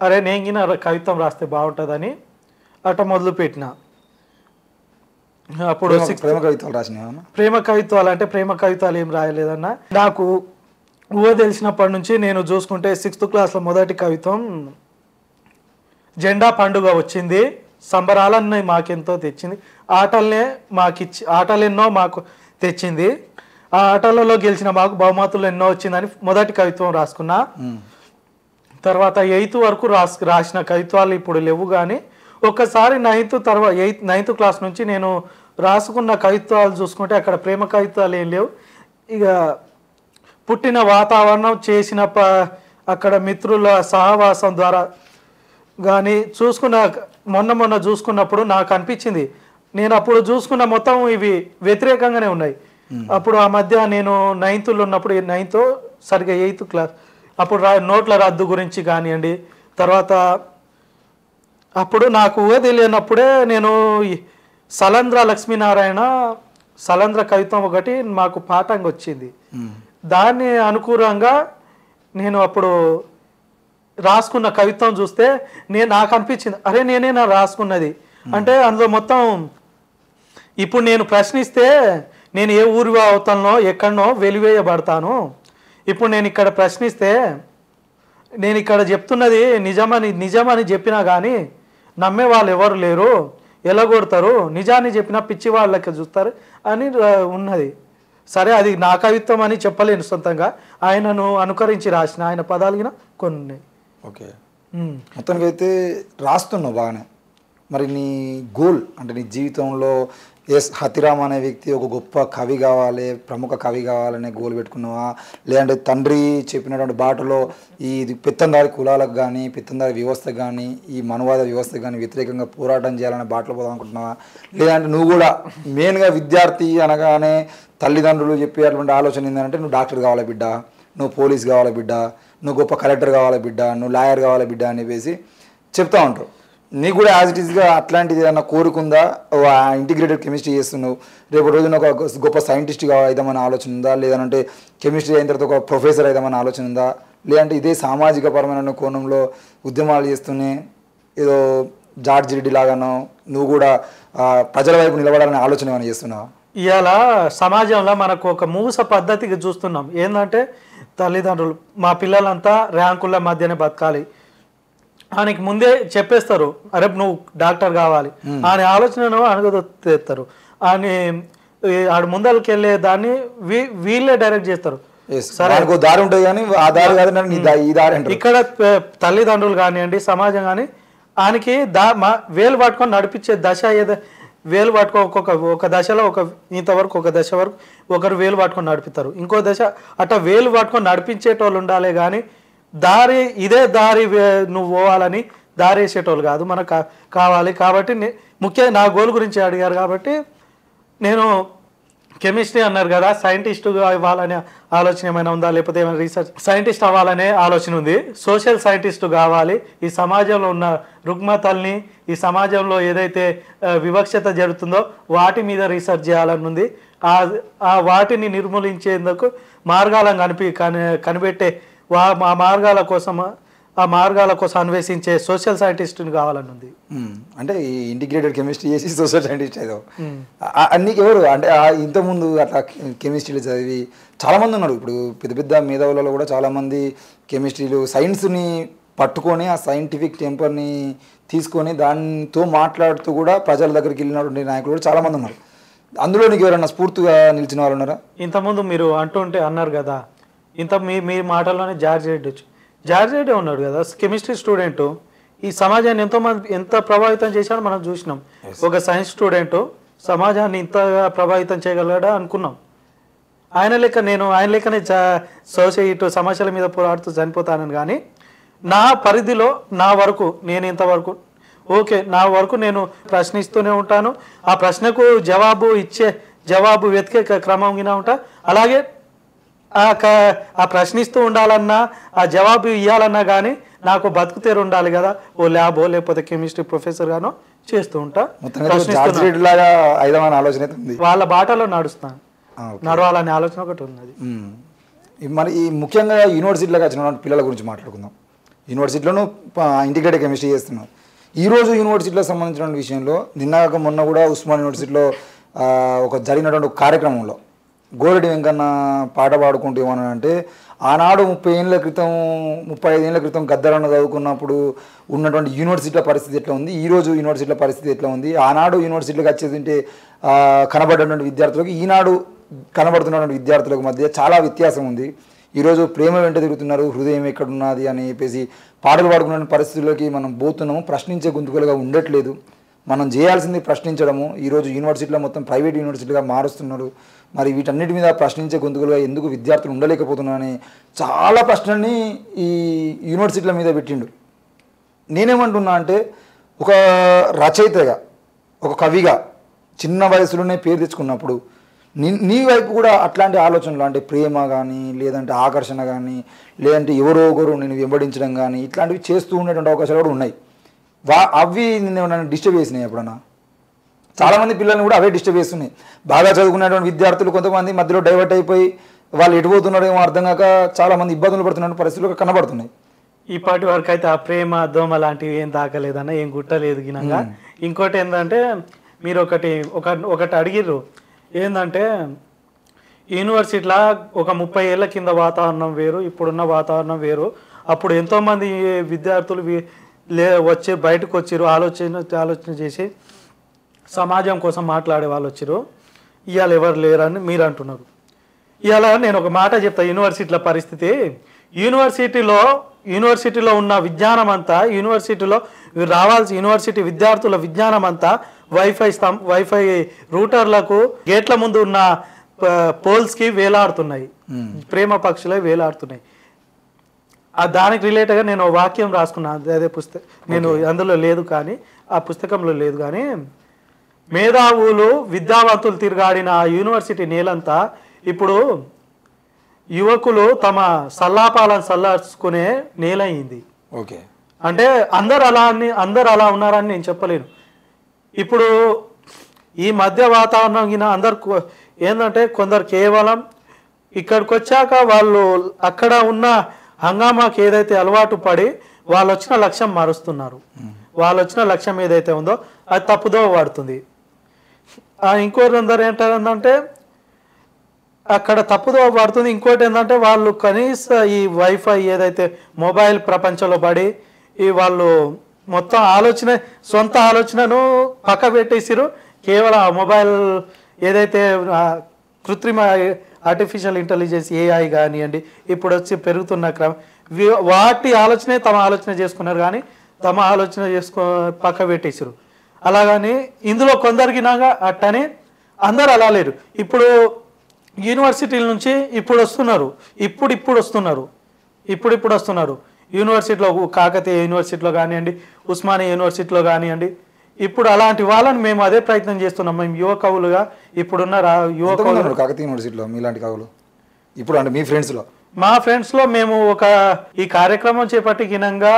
అరే నేను కవిత్వం రాస్తే బాగుంటుందని అట్ట మొదలుపెట్టిన. అప్పుడు ప్రేమ కవిత్వాలు రాసిన? ప్రేమ కవిత్వాలు అంటే ప్రేమ కవిత్వాలు ఏం రాయలేదన్న. నాకు ఊహ తెలిసినప్పటి నుంచి నేను చూసుకుంటే 6th క్లాస్లో మొదటి కవిత్వం జెండా పండుగ వచ్చింది, సంబరాలన్నీ మాకెంతో తెచ్చింది, ఆటలెన్నో మాకు తెచ్చింది, ఆ ఆటలలో గెలిచిన మాకు బహుమతులు ఎన్నో వచ్చిందని మొదటి కవిత్వం రాసుకున్నా. తర్వాత 8th వరకు రాసిన కవిత్వాలు ఇప్పుడు లేవు. కానీ ఒక్కసారి 9th క్లాస్ నుంచి నేను రాసుకున్న కవిత్వాలు చూసుకుంటే అక్కడ ప్రేమ కవిత్వాలు ఏం లేవు. ఇక పుట్టిన వాతావరణం, చేసిన అక్కడ మిత్రుల సహవాసం ద్వారా కానీ మొన్న చూసుకున్నప్పుడు నాకు అనిపించింది, నేను అప్పుడు చూసుకున్న మొత్తం ఇవి వ్యతిరేకంగానే ఉన్నాయి. అప్పుడు ఆ మధ్య నేను 9thలో ఉన్నప్పుడు, 9th సరిగ్గా 8th క్లాస్ అప్పుడు నోట్ల రద్దు గురించి కానివ్వండి, తర్వాత అప్పుడు నాకు ఊహ తెలియనప్పుడే నేను సలంద్ర లక్ష్మీనారాయణ సలంద్ర కవిత్వం ఒకటి మాకు పాఠంగా వచ్చింది. దాన్ని అనుకూలంగా నేను అప్పుడు రాసుకున్న కవిత్వం చూస్తే నాకు అనిపించింది, అరే నేనేనా రాసుకున్నది అంటే అందులో మొత్తం. ఇప్పుడు నేను ప్రశ్నిస్తే నేను ఏ ఊరి అవతలనో ఎక్కడనో వెలివేయబడతాను. ఇప్పుడు నేను ఇక్కడ ప్రశ్నిస్తే నేను ఇక్కడ చెప్తున్నది నిజమని చెప్పినా కానీ నమ్మే వాళ్ళు ఎవరు లేరు, ఎలగొడతారు, నిజాన్ని చెప్పినా పిచ్చి వాళ్ళకి చూస్తారు అని ఉన్నది. సరే అది నా కవిత్వం అని చెప్పలేను సొంతంగా, ఆయనను అనుకరించి రాసిన ఆయన పదాలు కొన్ని. ఓకే, మొత్తానికి అయితే రాస్తున్నావు బాగానే. మరి నీ గోల్ అంటే నీ జీవితంలో హతిరామ్ అనే వ్యక్తి ఒక గొప్ప కవి కావాలి, ప్రముఖ కవి కావాలనే గోల్ పెట్టుకున్నావా, లేదంటే తండ్రి చెప్పినటువంటి బాటలో ఈ పెత్తందారి కులాలకు కానీ పెత్తందారి వ్యవస్థకు కానీ ఈ మనువాద వ్యవస్థకు కానీ వ్యతిరేకంగా పోరాటం చేయాలనే బాటలో పోదాం అనుకుంటున్నావా, లేదంటే నువ్వు కూడా మెయిన్గా విద్యార్థి అనగానే తల్లిదండ్రులు చెప్పేటువంటి ఆలోచన ఏంటంటే నువ్వు డాక్టర్ కావాలి బిడ్డ, నువ్వు పోలీస్ కావాలి బిడ్డ, నువ్వు గొప్ప కలెక్టర్ కావాలి బిడ్డ, నువ్వు లాయర్ కావాలి బిడ్డ అని చెప్పేసి చెప్తా ఉంటారు. నీకు కూడా యాజ్ ఇట్ ఈస్గా అట్లాంటిది ఏదన్నా కోరుకుందా? ఇంటిగ్రేటెడ్ కెమిస్ట్రీ చేస్తున్నావు, రేపు రోజున ఒక గొప్ప సైంటిస్ట్గా అవుదామని ఆలోచన ఉందా, లేదంటే కెమిస్ట్రీ అయిన తర్వాత ఒక ప్రొఫెసర్ అవుదామని ఆలోచన ఉందా, లేదంటే ఇదే సామాజిక పరమైన కోణంలో ఉద్యమాలు చేస్తూనే ఏదో జార్జ్ రెడ్డి లాగానో నువ్వు కూడా ప్రజల వైపు నిలబడాలని ఆలోచన ఏమైనా చేస్తున్నావా? ఇవాళ సమాజంలో మనకు ఒక మూస పద్ధతికి చూస్తున్నాం. ఏంటంటే తల్లిదండ్రులు మా పిల్లలంతా ర్యాంకుల మధ్యనే బతకాలి, ఆయనకి ముందే చెప్పేస్తారు, అరే నువ్వు డాక్టర్ కావాలి ఆయన ఆలోచనను అణగదొత్తేస్తారు, ఆడు ముందరికి వెళ్ళే దాన్ని వీళ్ళే డైరెక్ట్ చేస్తారు. దానికి దారి ఉంటుంది కానీ ఆ దారి కాదు ఈ దారి అంటారు. ఇక్కడ తల్లిదండ్రులు కానివ్వండి, సమాజం కానీ ఆయనకి వేలు పట్టుకొని నడిపించే దశ ఏదో, వేలు పట్టుకో ఒక దశలో ఇంతవరకు ఒక దశ వరకు ఒకరు వేలు పట్టుకొని నడిపిస్తారు, ఇంకో దశ అట్లా వేలు పట్టుకొని నడిపించేటోళ్ళు ఉండాలి. కానీ దారి ఇదే దారి నువ్వు పోవాలని దారి వేసేటోళ్ళు కాదు మనకు కావాలి. కాబట్టి ముఖ్యంగా నా గోల్ గురించి అడిగారు కాబట్టి నేను కెమిస్ట్రీ అన్నారు కదా, సైంటిస్టుగా ఇవ్వాలనే ఆలోచన ఏమైనా ఉందా, లేకపోతే ఏమైనా రీసెర్చ్ సైంటిస్ట్ అవ్వాలనే ఆలోచన ఉంది. సోషల్ సైంటిస్టు కావాలి. ఈ సమాజంలో ఉన్న రుగ్మతల్ని, ఈ సమాజంలో ఏదైతే వివక్షత జరుగుతుందో వాటి మీద రీసెర్చ్ చేయాలని ఉంది. ఆ వాటిని నిర్మూలించేందుకు మార్గాలను కనిపెట్టే ఆ మార్గాల కోసం అన్వేషించే సోషల్ సైంటిస్ట్ని కావాలని ఉంది. అంటే ఈ ఇంటిగ్రేటెడ్ కెమిస్ట్రీ చేసి సోషల్ సైంటిస్ట్ ఏదో అన్నికి ఎవరు అంటే ఇంతకుముందు అట్లా కెమిస్ట్రీలు చదివి చాలామంది ఉన్నారు. ఇప్పుడు పెద్ద పెద్ద మేధావులలో కూడా చాలామంది కెమిస్ట్రీలు సైన్స్ని పట్టుకొని ఆ సైంటిఫిక్ టెంపర్ని తీసుకొని దాంతో మాట్లాడుతూ కూడా ప్రజల దగ్గరికి వెళ్ళినటువంటి నాయకులు కూడా చాలామంది ఉన్నారు. అందులో నీకు ఎవరైనా స్ఫూర్తిగా నిలిచిన వాళ్ళు ఉన్నారా? ఇంతకుముందు మీరు అన్నారు కదా, మీ మాటల్లోనే జార్జ్ రెడ్డి ఉన్నాడు కదా, కెమిస్ట్రీ స్టూడెంట్. ఈ సమాజాన్ని ఎంత ప్రభావితం చేశాడో మనం చూసినాం. ఒక సైన్స్ స్టూడెంట్ సమాజాన్ని ఇంతగా ప్రభావితం చేయగలడా అనుకున్నాం. ఆయన లెక్కనే ఇటు సమస్యల మీద పోరాడుతూ చనిపోతానని. కానీ నా పరిధిలో నేను ఇంతవరకు నా వరకు నేను ప్రశ్నిస్తూనే ఉంటాను. ఆ ప్రశ్నకు జవాబు వెతికే క్రమం ఉంటా. అలాగే ఆ ప్రశ్నిస్తూ ఉండాలన్నా, ఆ జవాబు ఇవ్వాలన్నా కానీ నాకు బతుకుతేరు ఉండాలి కదా. ఓ ల్యాబో లేకపోతే కెమిస్ట్రీ ప్రొఫెసర్ గానో చేస్తూ ఉంటా. వాళ్ళ బాటలో నడవాలనే ఆలోచన ఒకటి ఉన్నది. మరి ఈ ముఖ్యంగా యూనివర్సిటీలోకి వచ్చిన పిల్లల గురించి మాట్లాడుకుందాం. యూనివర్సిటీలోనూ ఇంటిగ్రేటెడ్ కెమిస్ట్రీ చేస్తున్నాం. ఈరోజు యూనివర్సిటీలకు సంబంధించిన విషయంలో మొన్న కూడా ఉస్మాన్ యూనివర్సిటీలో ఒక జరిగినటువంటి కార్యక్రమంలో గోరెడ్డి వెంకన్న పాట పాడుకుంటూ ఏమన్నానంటే, ఆనాడు 35 ఏళ్ళ క్రితం గద్దరన్న చదువుకున్నప్పుడు ఉన్నటువంటి యూనివర్సిటీల పరిస్థితి ఎట్లా ఉంది, ఈరోజు యూనివర్సిటీల పరిస్థితి ఎట్లా ఉంది, ఆనాడు యూనివర్సిటీలకు వచ్చేది కనబడినటువంటి విద్యార్థులకు ఈనాడు కనబడుతున్నటువంటి విద్యార్థులకు మధ్య చాలా వ్యత్యాసం ఉంది. ఈరోజు ప్రేమ వెంట తిరుగుతున్నారు, హృదయం ఎక్కడున్నది అని చెప్పేసి పాటలు పాడుకున్న పరిస్థితుల్లోకి మనం పోతున్నాము. ప్రశ్నించే గొంతుకలుగా ఉండట్లేదు. మనం చేయాల్సింది ప్రశ్నించడము. ఈరోజు యూనివర్సిటీలో మొత్తం ప్రైవేట్ యూనివర్సిటీగా మారుస్తున్నారు. మరి వీటన్నిటి మీద ప్రశ్నించే గొంతుకలుగా ఎందుకు విద్యార్థులు ఉండలేకపోతున్నారని చాలా ప్రశ్నల్ని ఈ యూనివర్సిటీల మీద పెట్టిండు. నేనేమంటున్నా అంటే, ఒక రచయితగా, ఒక కవిగా చిన్న వయసులోనే పేరు తెచ్చుకున్నప్పుడు నీ వైపు కూడా అట్లాంటి ఆలోచనలు, అంటే ప్రేమ కానీ, లేదంటే ఆకర్షణ కానీ, లేదంటే ఎవరో ఒకరు నేను వెంబడించడం కానీ, ఇట్లాంటివి చేస్తూ ఉండేటువంటి అవకాశాలు కూడా ఉన్నాయి. అవి నిన్ను డిస్టర్బ్ చేసినాయి ఎప్పుడన్నా? చాలామంది పిల్లల్ని కూడా అవే డిస్టర్బ్ చేస్తున్నాయి. బాగా చదువుకునేటువంటి విద్యార్థులు కొంతమంది మధ్యలో డైవర్ట్ అయిపోయి వాళ్ళు ఎటుపోతున్నారో అర్థం కాక చాలామంది ఇబ్బందులు పడుతున్న పరిస్థితులు కనబడుతున్నాయి. ఇప్పటి వరకు అయితే ఆ ప్రేమ దోమ లాంటివి ఏం తాకలేదన్న, ఏం గుట్టలేదు గినంగా. ఇంకోటి ఏంటంటే, మీరు ఒకటి అడిగిర్రు ఏంటంటే, యూనివర్సిటీలో ఒక 30 ఏళ్ళ కింద వాతావరణం వేరు, ఇప్పుడున్న వాతావరణం వేరు. అప్పుడు ఎంతోమంది విద్యార్థులు బయటకు వచ్చారు, ఆలోచన చేసి సమాజం కోసం మాట్లాడే వాళ్ళు వచ్చారు. ఇవాళ ఎవరు లేరని మీరు అంటున్నారు. ఇవాళ నేను ఒక మాట చెప్తా. యూనివర్సిటీల పరిస్థితి, యూనివర్సిటీలో ఉన్న విజ్ఞానం అంతా, యూనివర్సిటీలో యూనివర్సిటీ విద్యార్థుల విజ్ఞానం అంతా వైఫై రూటర్లకు గేట్ల ముందు ఉన్న పోల్స్కి వేలాడుతున్నాయి, ప్రేమ పక్షులై వేలాడుతున్నాయి. దానికి రిలేటెడ్గా నేను వాక్యం రాసుకున్నాను. అదే నేను అందులో లేదు కానీ, ఆ పుస్తకంలో లేదు కానీ, మేధావులు విద్యావంతులు తిరగాడిన ఆ యూనివర్సిటీ నేలంతా ఇప్పుడు యువకులు తమ సల్లాపాలను సల్లార్చుకునే నేలయింది. ఓకే, అంటే అందరు అలా ఉన్నారని నేను చెప్పలేను. ఇప్పుడు ఈ మధ్య వాతావరణం అందరు ఏంటంటే, కొందరు కేవలం ఇక్కడికి వచ్చాక వాళ్ళు అక్కడ ఉన్న హంగామాకి ఏదైతే అలవాటు పడి వాళ్ళు వచ్చిన లక్ష్యం మారుస్తున్నారు. వాళ్ళు వచ్చిన లక్ష్యం ఏదైతే ఉందో అది తప్పుదో పడుతుంది. ఇంకోటి అందరు ఏంటంటే, అక్కడ తప్పుదో పడుతుంది. ఇంకోటి ఏంటంటే, వాళ్ళు కనీస ఈ వైఫై ఏదైతే మొబైల్ ప్రపంచంలో పడి వాళ్ళు మొత్తం సొంత ఆలోచనను పక్క పెట్టేసారు. కేవలం మొబైల్ ఏదైతే కృత్రిమ ఆర్టిఫిషియల్ ఇంటెలిజెన్స్ ఏఐ కానివ్వండి ఇప్పుడు వచ్చి పెరుగుతున్న క్రమం వాటి ఆలోచనే తమ ఆలోచన చేసుకున్నారు కానీ తమ ఆలోచన పక్క పెట్టేసారు. అలాగని ఇందులో కొందరికి నాగా అట్టని అందరు అలా లేరు. ఇప్పుడు యూనివర్సిటీల నుంచి ఇప్పుడు వస్తున్నారు, ఇప్పుడు వస్తున్నారు యూనివర్సిటీలో, కాకతీయ యూనివర్సిటీలో కానివ్వండి, ఉస్మానియా యూనివర్సిటీలో కానివ్వండి. ఇప్పుడు అలాంటి వాళ్ళని మేము అదే ప్రయత్నం చేస్తున్నాం. మేము యువ కవులుగా ఇప్పుడున్న యువ కవులు కాకతీయ యూనివర్సిటీలో మీలాంటి కవులు ఇప్పుడు అంటే మీ ఫ్రెండ్స్లో మా ఫ్రెండ్స్లో మేము ఈ కార్యక్రమం చేపట్టి గినంగా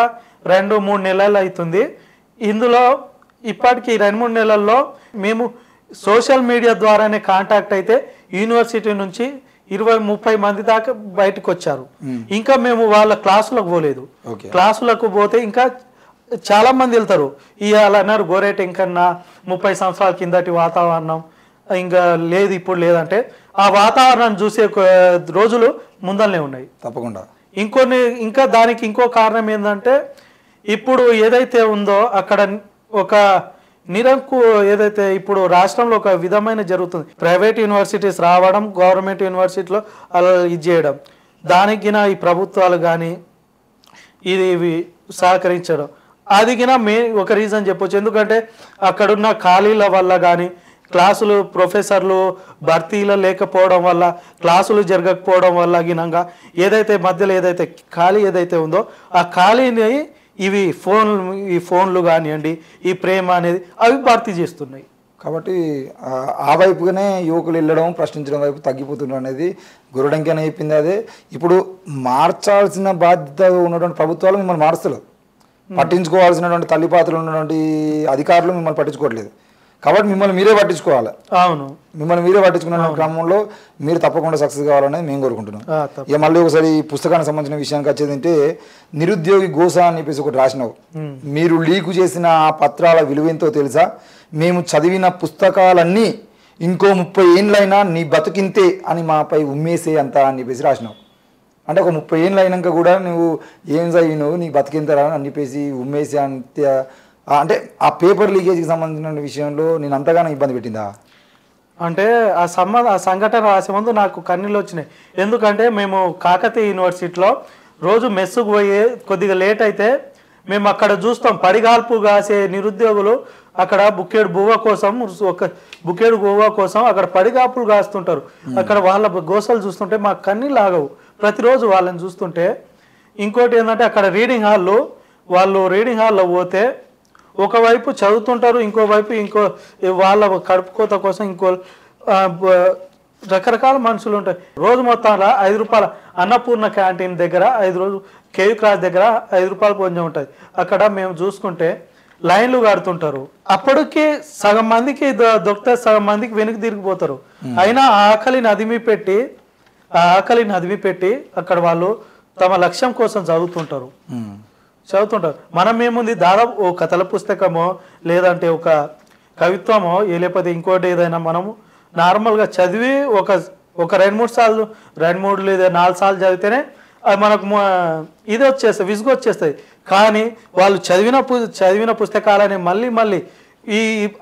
2-3 నెలలు అవుతుంది. ఇందులో ఇప్పటికి 2-3 నెలల్లో మేము సోషల్ మీడియా ద్వారానే కాంటాక్ట్ అయితే యూనివర్సిటీ నుంచి 20-30 మంది దాకా బయటకు వచ్చారు. ఇంకా మేము వాళ్ళ క్లాసులకు పోలేదు. క్లాసులకు పోతే ఇంకా చాలా మంది వెళ్తారు. ఇవాళ అన్నారు గోరేట ఇంకన్నా 30 సంవత్సరాల కిందటి వాతావరణం ఇంకా లేదు, ఇప్పుడు లేదంటే ఆ వాతావరణాన్ని చూసే రోజులు ముందరనే ఉన్నాయి తప్పకుండా. ఇంకా దానికి ఇంకో కారణం ఏంటంటే ఇప్పుడు ఏదైతే ఉందో అక్కడ ఒక ఏదైతే ఇప్పుడు రాష్ట్రంలో ఒక విధమైన జరుగుతుంది, ప్రైవేట్ యూనివర్సిటీస్ రావడం, గవర్నమెంట్ యూనివర్సిటీలో అలా ఇది చేయడం, దానికి ఈ ప్రభుత్వాలు కానీ ఇవి సహకరించడం అది ఒక రీజన్ చెప్పొచ్చు. ఎందుకంటే అక్కడున్న ఖాళీల వల్ల కానీ క్లాసులు ప్రొఫెసర్లు భర్తీలు లేకపోవడం వల్ల, క్లాసులు జరగకపోవడం వల్ల గినంగా మధ్యలో ఖాళీ ఏదైతే ఉందో ఆ ఖాళీని ఈ ఫోన్లు కానివ్వండి, ఈ ప్రేమ అనేది అవి భర్తీ చేస్తున్నాయి. కాబట్టి ఆ వైపుగానే యువకులు వెళ్ళడం, ప్రశ్నించడం వైపు తగ్గిపోతుండడం అనేది గురుడంకనే చెప్పింది. అదే ఇప్పుడు మార్చాల్సిన బాధ్యత ఉన్నటువంటి ప్రభుత్వాలు మిమ్మల్ని మారుస్తలేదు, పట్టించుకోవాల్సినటువంటి తల్లిపాత్రలు ఉన్నటువంటి అధికారులు మిమ్మల్ని పట్టించుకోవట్లేదు. కాబట్టి మిమ్మల్ని మీరే పట్టించుకోవాలి. అవును, మిమ్మల్ని మీరే పట్టించుకున్న క్రమంలో మీరు తప్పకుండా సక్సెస్ కావాలనేది మేము కోరుకుంటున్నాం. ఇక మళ్ళీ ఒకసారి ఈ పుస్తకానికి సంబంధించిన విషయానికి వచ్చేదంటే నిరుద్యోగి గోస అని చెప్పేసి ఒకటి రాసినావు. మీరు లీకు చేసిన ఆ పత్రాల విలువెంతో తెలుసా? మేము చదివిన పుస్తకాలన్నీ ఇంకో 30 ఏళ్ళైనా నీ బతుకింతే అని మాపై ఉమ్మేసే అంత అని చెప్పేసి రాసినావు. అంటే ఒక 30 ఏళ్ళు అయినాక కూడా నువ్వు ఏం చదివినావు, నీ బతికింతరా అని చెప్పేసి ఉమ్మేసే అంత, అంటే ఆ పేపర్ లీకేజ్కి సంబంధించిన విషయంలో నేను అంతగానో ఇబ్బంది పెట్టిందా? అంటే ఆ సంఘటన రాసే ముందు నాకు కన్నీళ్ళు వచ్చినాయి. ఎందుకంటే మేము కాకతీయ యూనివర్సిటీలో రోజు మెస్సుకు పోయి కొద్దిగా లేట్ అయితే మేము అక్కడ చూస్తాం, పడిగాల్పు కాసే నిరుద్యోగులు అక్కడ బుక్కేడు బువ్వ కోసం అక్కడ పడిగాపులు కాస్తుంటారు. అక్కడ వాళ్ళ గోసలు చూస్తుంటే మాకు కన్నీళ్ళు ఆగవు ప్రతిరోజు వాళ్ళని చూస్తుంటే. ఇంకోటి ఏంటంటే అక్కడ వాళ్ళు రీడింగ్ హాల్లో పోతే ఒకవైపు చదువుతుంటారు, ఇంకో వాళ్ళ కడుపు కోత కోసం రకరకాల మనుషులు ఉంటాయి. రోజు మొత్తంలో 5 రూపాయల అన్నపూర్ణ క్యాంటీన్ దగ్గర 5 రోజు కేయూ క్రాస్ దగ్గర 5 రూపాయలు కొంచెం ఉంటుంది. అక్కడ మేము చూసుకుంటే లైన్లు కడుతుంటారు. అప్పటికి సగం మందికి దొరికితే సగం మందికి వెనక్కి తిరిగిపోతారు. అయినా ఆకలిని అదిమి పెట్టి అక్కడ వాళ్ళు తమ లక్ష్యం కోసం చదువుతుంటారు. మనం ఏముంది, దాదాపు ఓ కథల పుస్తకమో లేదంటే ఒక కవిత్వమో లేకపోతే ఇంకోటి ఏదైనా మనము నార్మల్గా చదివి ఒక 2-3 సార్లు 2-3 లేదా 4 సార్లు చదివితేనే మనకు ఇది వచ్చేస్తుంది, విసుగు వచ్చేస్తుంది. కానీ వాళ్ళు చదివిన పుస్తకాలని మళ్ళీ ఈ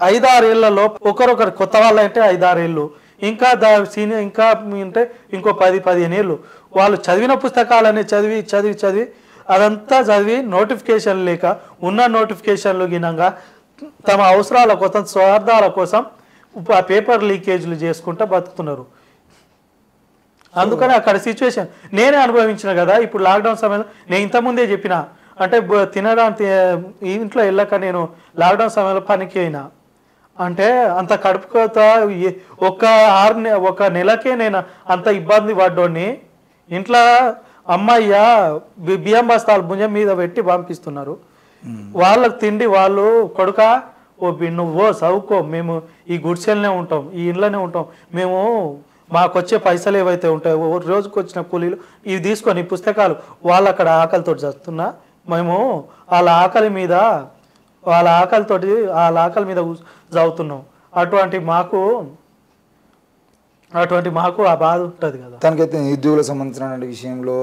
5-6 ఏళ్లలో ఒకరొకరు కొత్త వాళ్ళు అంటే 5-6 ఏళ్ళు, ఇంకా సీనియర్ ఇంకా అంటే ఇంకో 10-15 ఏళ్ళు వాళ్ళు చదివిన పుస్తకాలని చదివి అదంతా చదివి నోటిఫికేషన్ లేక ఉన్న నోటిఫికేషన్లు గినంగా తమ అవసరాల కోసం స్వార్థాల కోసం ఆ పేపర్ లీకేజ్లు చేసుకుంటూ బతుకుతున్నారు. అందుకని అక్కడ సిచ్యువేషన్ నేనే అనుభవించిన కదా. ఇప్పుడు లాక్డౌన్ సమయంలో నేను ఇంతకుముందే చెప్పిన, అంటే తినడానికి ఇంట్లో వెళ్ళక నేను లాక్డౌన్ సమయంలో పనికి అయినా అంటే అంత కడుపుకోత ఒక నెలకే నేను అంత ఇబ్బంది పడ్డోని. ఇంట్లో అమ్మయ్య బియ్యం బస్తాలు భుజం మీద పెట్టి పంపిస్తున్నారు. వాళ్ళకి తిండి వాళ్ళు కొడుక నువ్వు చదువుకో, మేము ఈ గుడిసెలనే ఉంటాం, ఈ ఇంట్లోనే ఉంటాం, మేము మాకు వచ్చే పైసలు ఏవైతే ఉంటాయో రోజుకు వచ్చిన కూలీలు ఇవి తీసుకొని పుస్తకాలు వాళ్ళు అక్కడ ఆకలితో చస్తున్నా మేము వాళ్ళ ఆకలి మీద చదువుతున్నాం. అటువంటి మాకు ఆ బాధ ఉంటుంది కదా. దానికైతే నిరుద్యోగులకు సంబంధించిన విషయంలో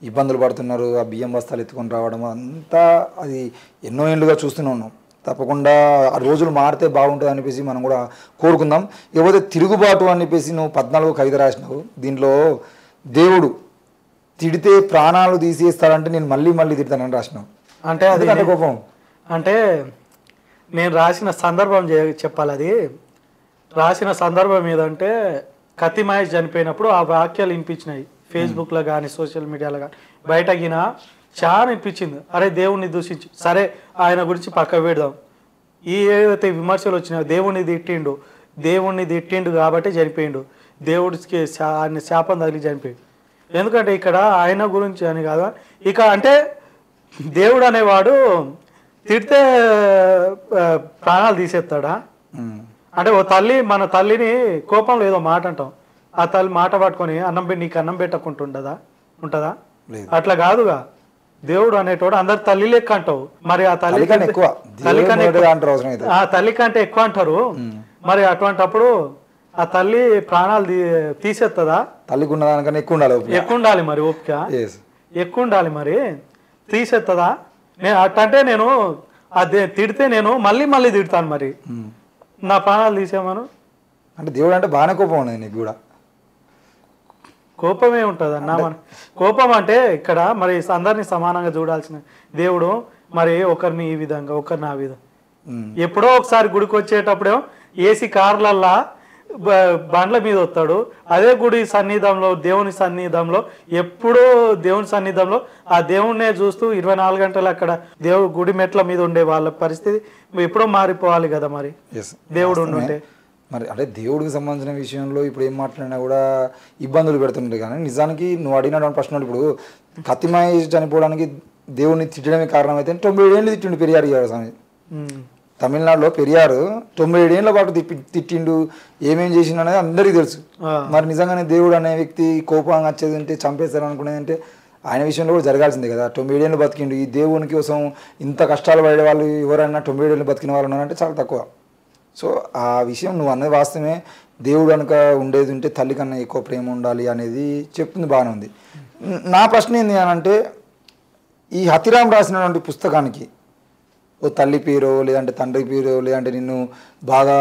ఇబ్బందులు పడుతున్నారు. ఆ బియ్యం బస్తాలు ఎత్తుకొని రావడం అంతా అది ఎన్నో ఏళ్ళుగా చూస్తూనే ఉన్నాం. తప్పకుండా ఆ రోజులు మారితే బాగుంటుంది అని చెప్పేసి మనం కూడా కోరుకుందాం. ఇకపోతే తిరుగుబాటు అని చెప్పేసి నువ్వు 14 కవిత రాసినావు. దీంట్లో దేవుడు తిడితే ప్రాణాలు తీసేస్తాడంటే నేను మళ్ళీ మళ్ళీ తిడతానని రాసినావు. అంటే అది ఎందుకంటే కోపం అంటే నేను రాసిన సందర్భం చెప్పాలి. అది రాసిన సందర్భం ఏదంటే కత్తి మహేష్ చనిపోయినప్పుడు ఆ వాక్యాలు వినిపించినాయి ఫేస్బుక్లో కానీ సోషల్ మీడియాలో కానీ. బయటగిన చాలా వినిపించింది, అరే దేవుణ్ణి దూషించి సరే ఆయన గురించి పక్క పెడదాం. ఈ ఏదైతే విమర్శలు వచ్చినాయో దేవుణ్ణి తిట్టిండు కాబట్టి చనిపోయిండు, దేవుడికి ఆయన శాపం తగిలి చనిపోయిండు. ఎందుకంటే ఇక్కడ ఆయన గురించి అని కాదు, ఇక అంటే దేవుడు అనేవాడు తిడితే ప్రాణాలు తీసేస్తాడా? అంటే ఓ తల్లి మన తల్లిని కోపంలో ఏదో మాట అంటాం, ఆ తల్లి మాట పట్టుకొని నీకు అన్నం పెట్టకుంటుండదా ఉంటుందా? అట్లా కాదుగా. దేవుడు అనేటోడు అందరు తల్లి లెక్క అంటావు, మరి ఆ తల్లి కంటే ఎక్కువ అంటారు. మరి అటువంటిప్పుడు ఆ తల్లి ప్రాణాలు తీసేస్తుందా? తల్లికి ఉన్నదానికన్నా ఎక్కువ ఉండాలి మరి ఓపిక ఎక్కువ ఉండాలి, మరి తీసేస్తుందా? నేను అట్టంటే నేను అదే తిడితే నేను మళ్ళీ మళ్ళీ తిడతాను, మరి నా ప్రాణాలు తీసేమను అంటే దేవుడు అంటే బాగానే కోపం ఉన్నది నీకు కూడా. కోపమే ఉంటుంది అన్న. మన కోపం అంటే ఇక్కడ మరి అందరినీ సమానంగా చూడాల్సిన దేవుడు మరి ఒకరిని ఈ విధంగా ఒకరిని ఆ విధంగా. ఎప్పుడో ఒకసారి గుడికి వచ్చేటప్పుడేమో ఏసీ కార్లల్లా బండ్ల మీద వస్తాడు, అదే గుడి సన్నిధంలో దేవుని సన్నిధంలో ఎప్పుడో దేవుని సన్నిధంలో ఆ దేవుణ్ణే చూస్తూ 24 గంటలు అక్కడ గుడి మెట్ల మీద ఉండే వాళ్ళ పరిస్థితి ఎప్పుడో మారిపోవాలి కదా మరి దేవుడు ఉంటే. మరి అంటే దేవుడికి సంబంధించిన విషయంలో ఇప్పుడు ఏం మాట్లాడినా కూడా ఇబ్బందులు పెడుతుండే. కానీ నిజానికి నువ్వు అడిగినటువంటి ప్రశ్నలు ఇప్పుడు కత్తి మహేష్ చనిపోవడానికి దేవుడిని తిట్టడమే కారణం అయితే 97 ఏళ్ళు తిట్టిండు పెరియారు గారు స్వామి. తమిళనాడులో పెరియారు 97 ఏళ్ల పాటు తిట్టిండు, ఏమేం చేసిండు అనేది అందరికీ తెలుసు. మరి నిజంగానే దేవుడు అనే వ్యక్తి కోపంగా వచ్చేది అంటే చంపేస్తారు అనుకునేది అంటే ఆయన విషయంలో కూడా జరగాల్సిందే కదా. 97 ఏళ్ళు బతికిండు. ఈ దేవుని కోసం ఇంత కష్టాలు పడే వాళ్ళు ఎవరైనా 97 ఏళ్ళు బతికిన వాళ్ళు ఉన్నారంటే చాలా తక్కువ. సో ఆ విషయం నువ్వు అన్నది వాస్తవమే. దేవుడు కనుక ఉండేది ఉంటే తల్లి కన్నా ఎక్కువ ప్రేమ ఉండాలి అనేది చెప్తుంది, బాగానే ఉంది. నా ప్రశ్న ఏంది అని అంటే, ఈ హతిరామ్ రాసినటువంటి పుస్తకానికి ఓ తల్లి పేరో లేదంటే తండ్రి పేరో లేదంటే నిన్ను బాగా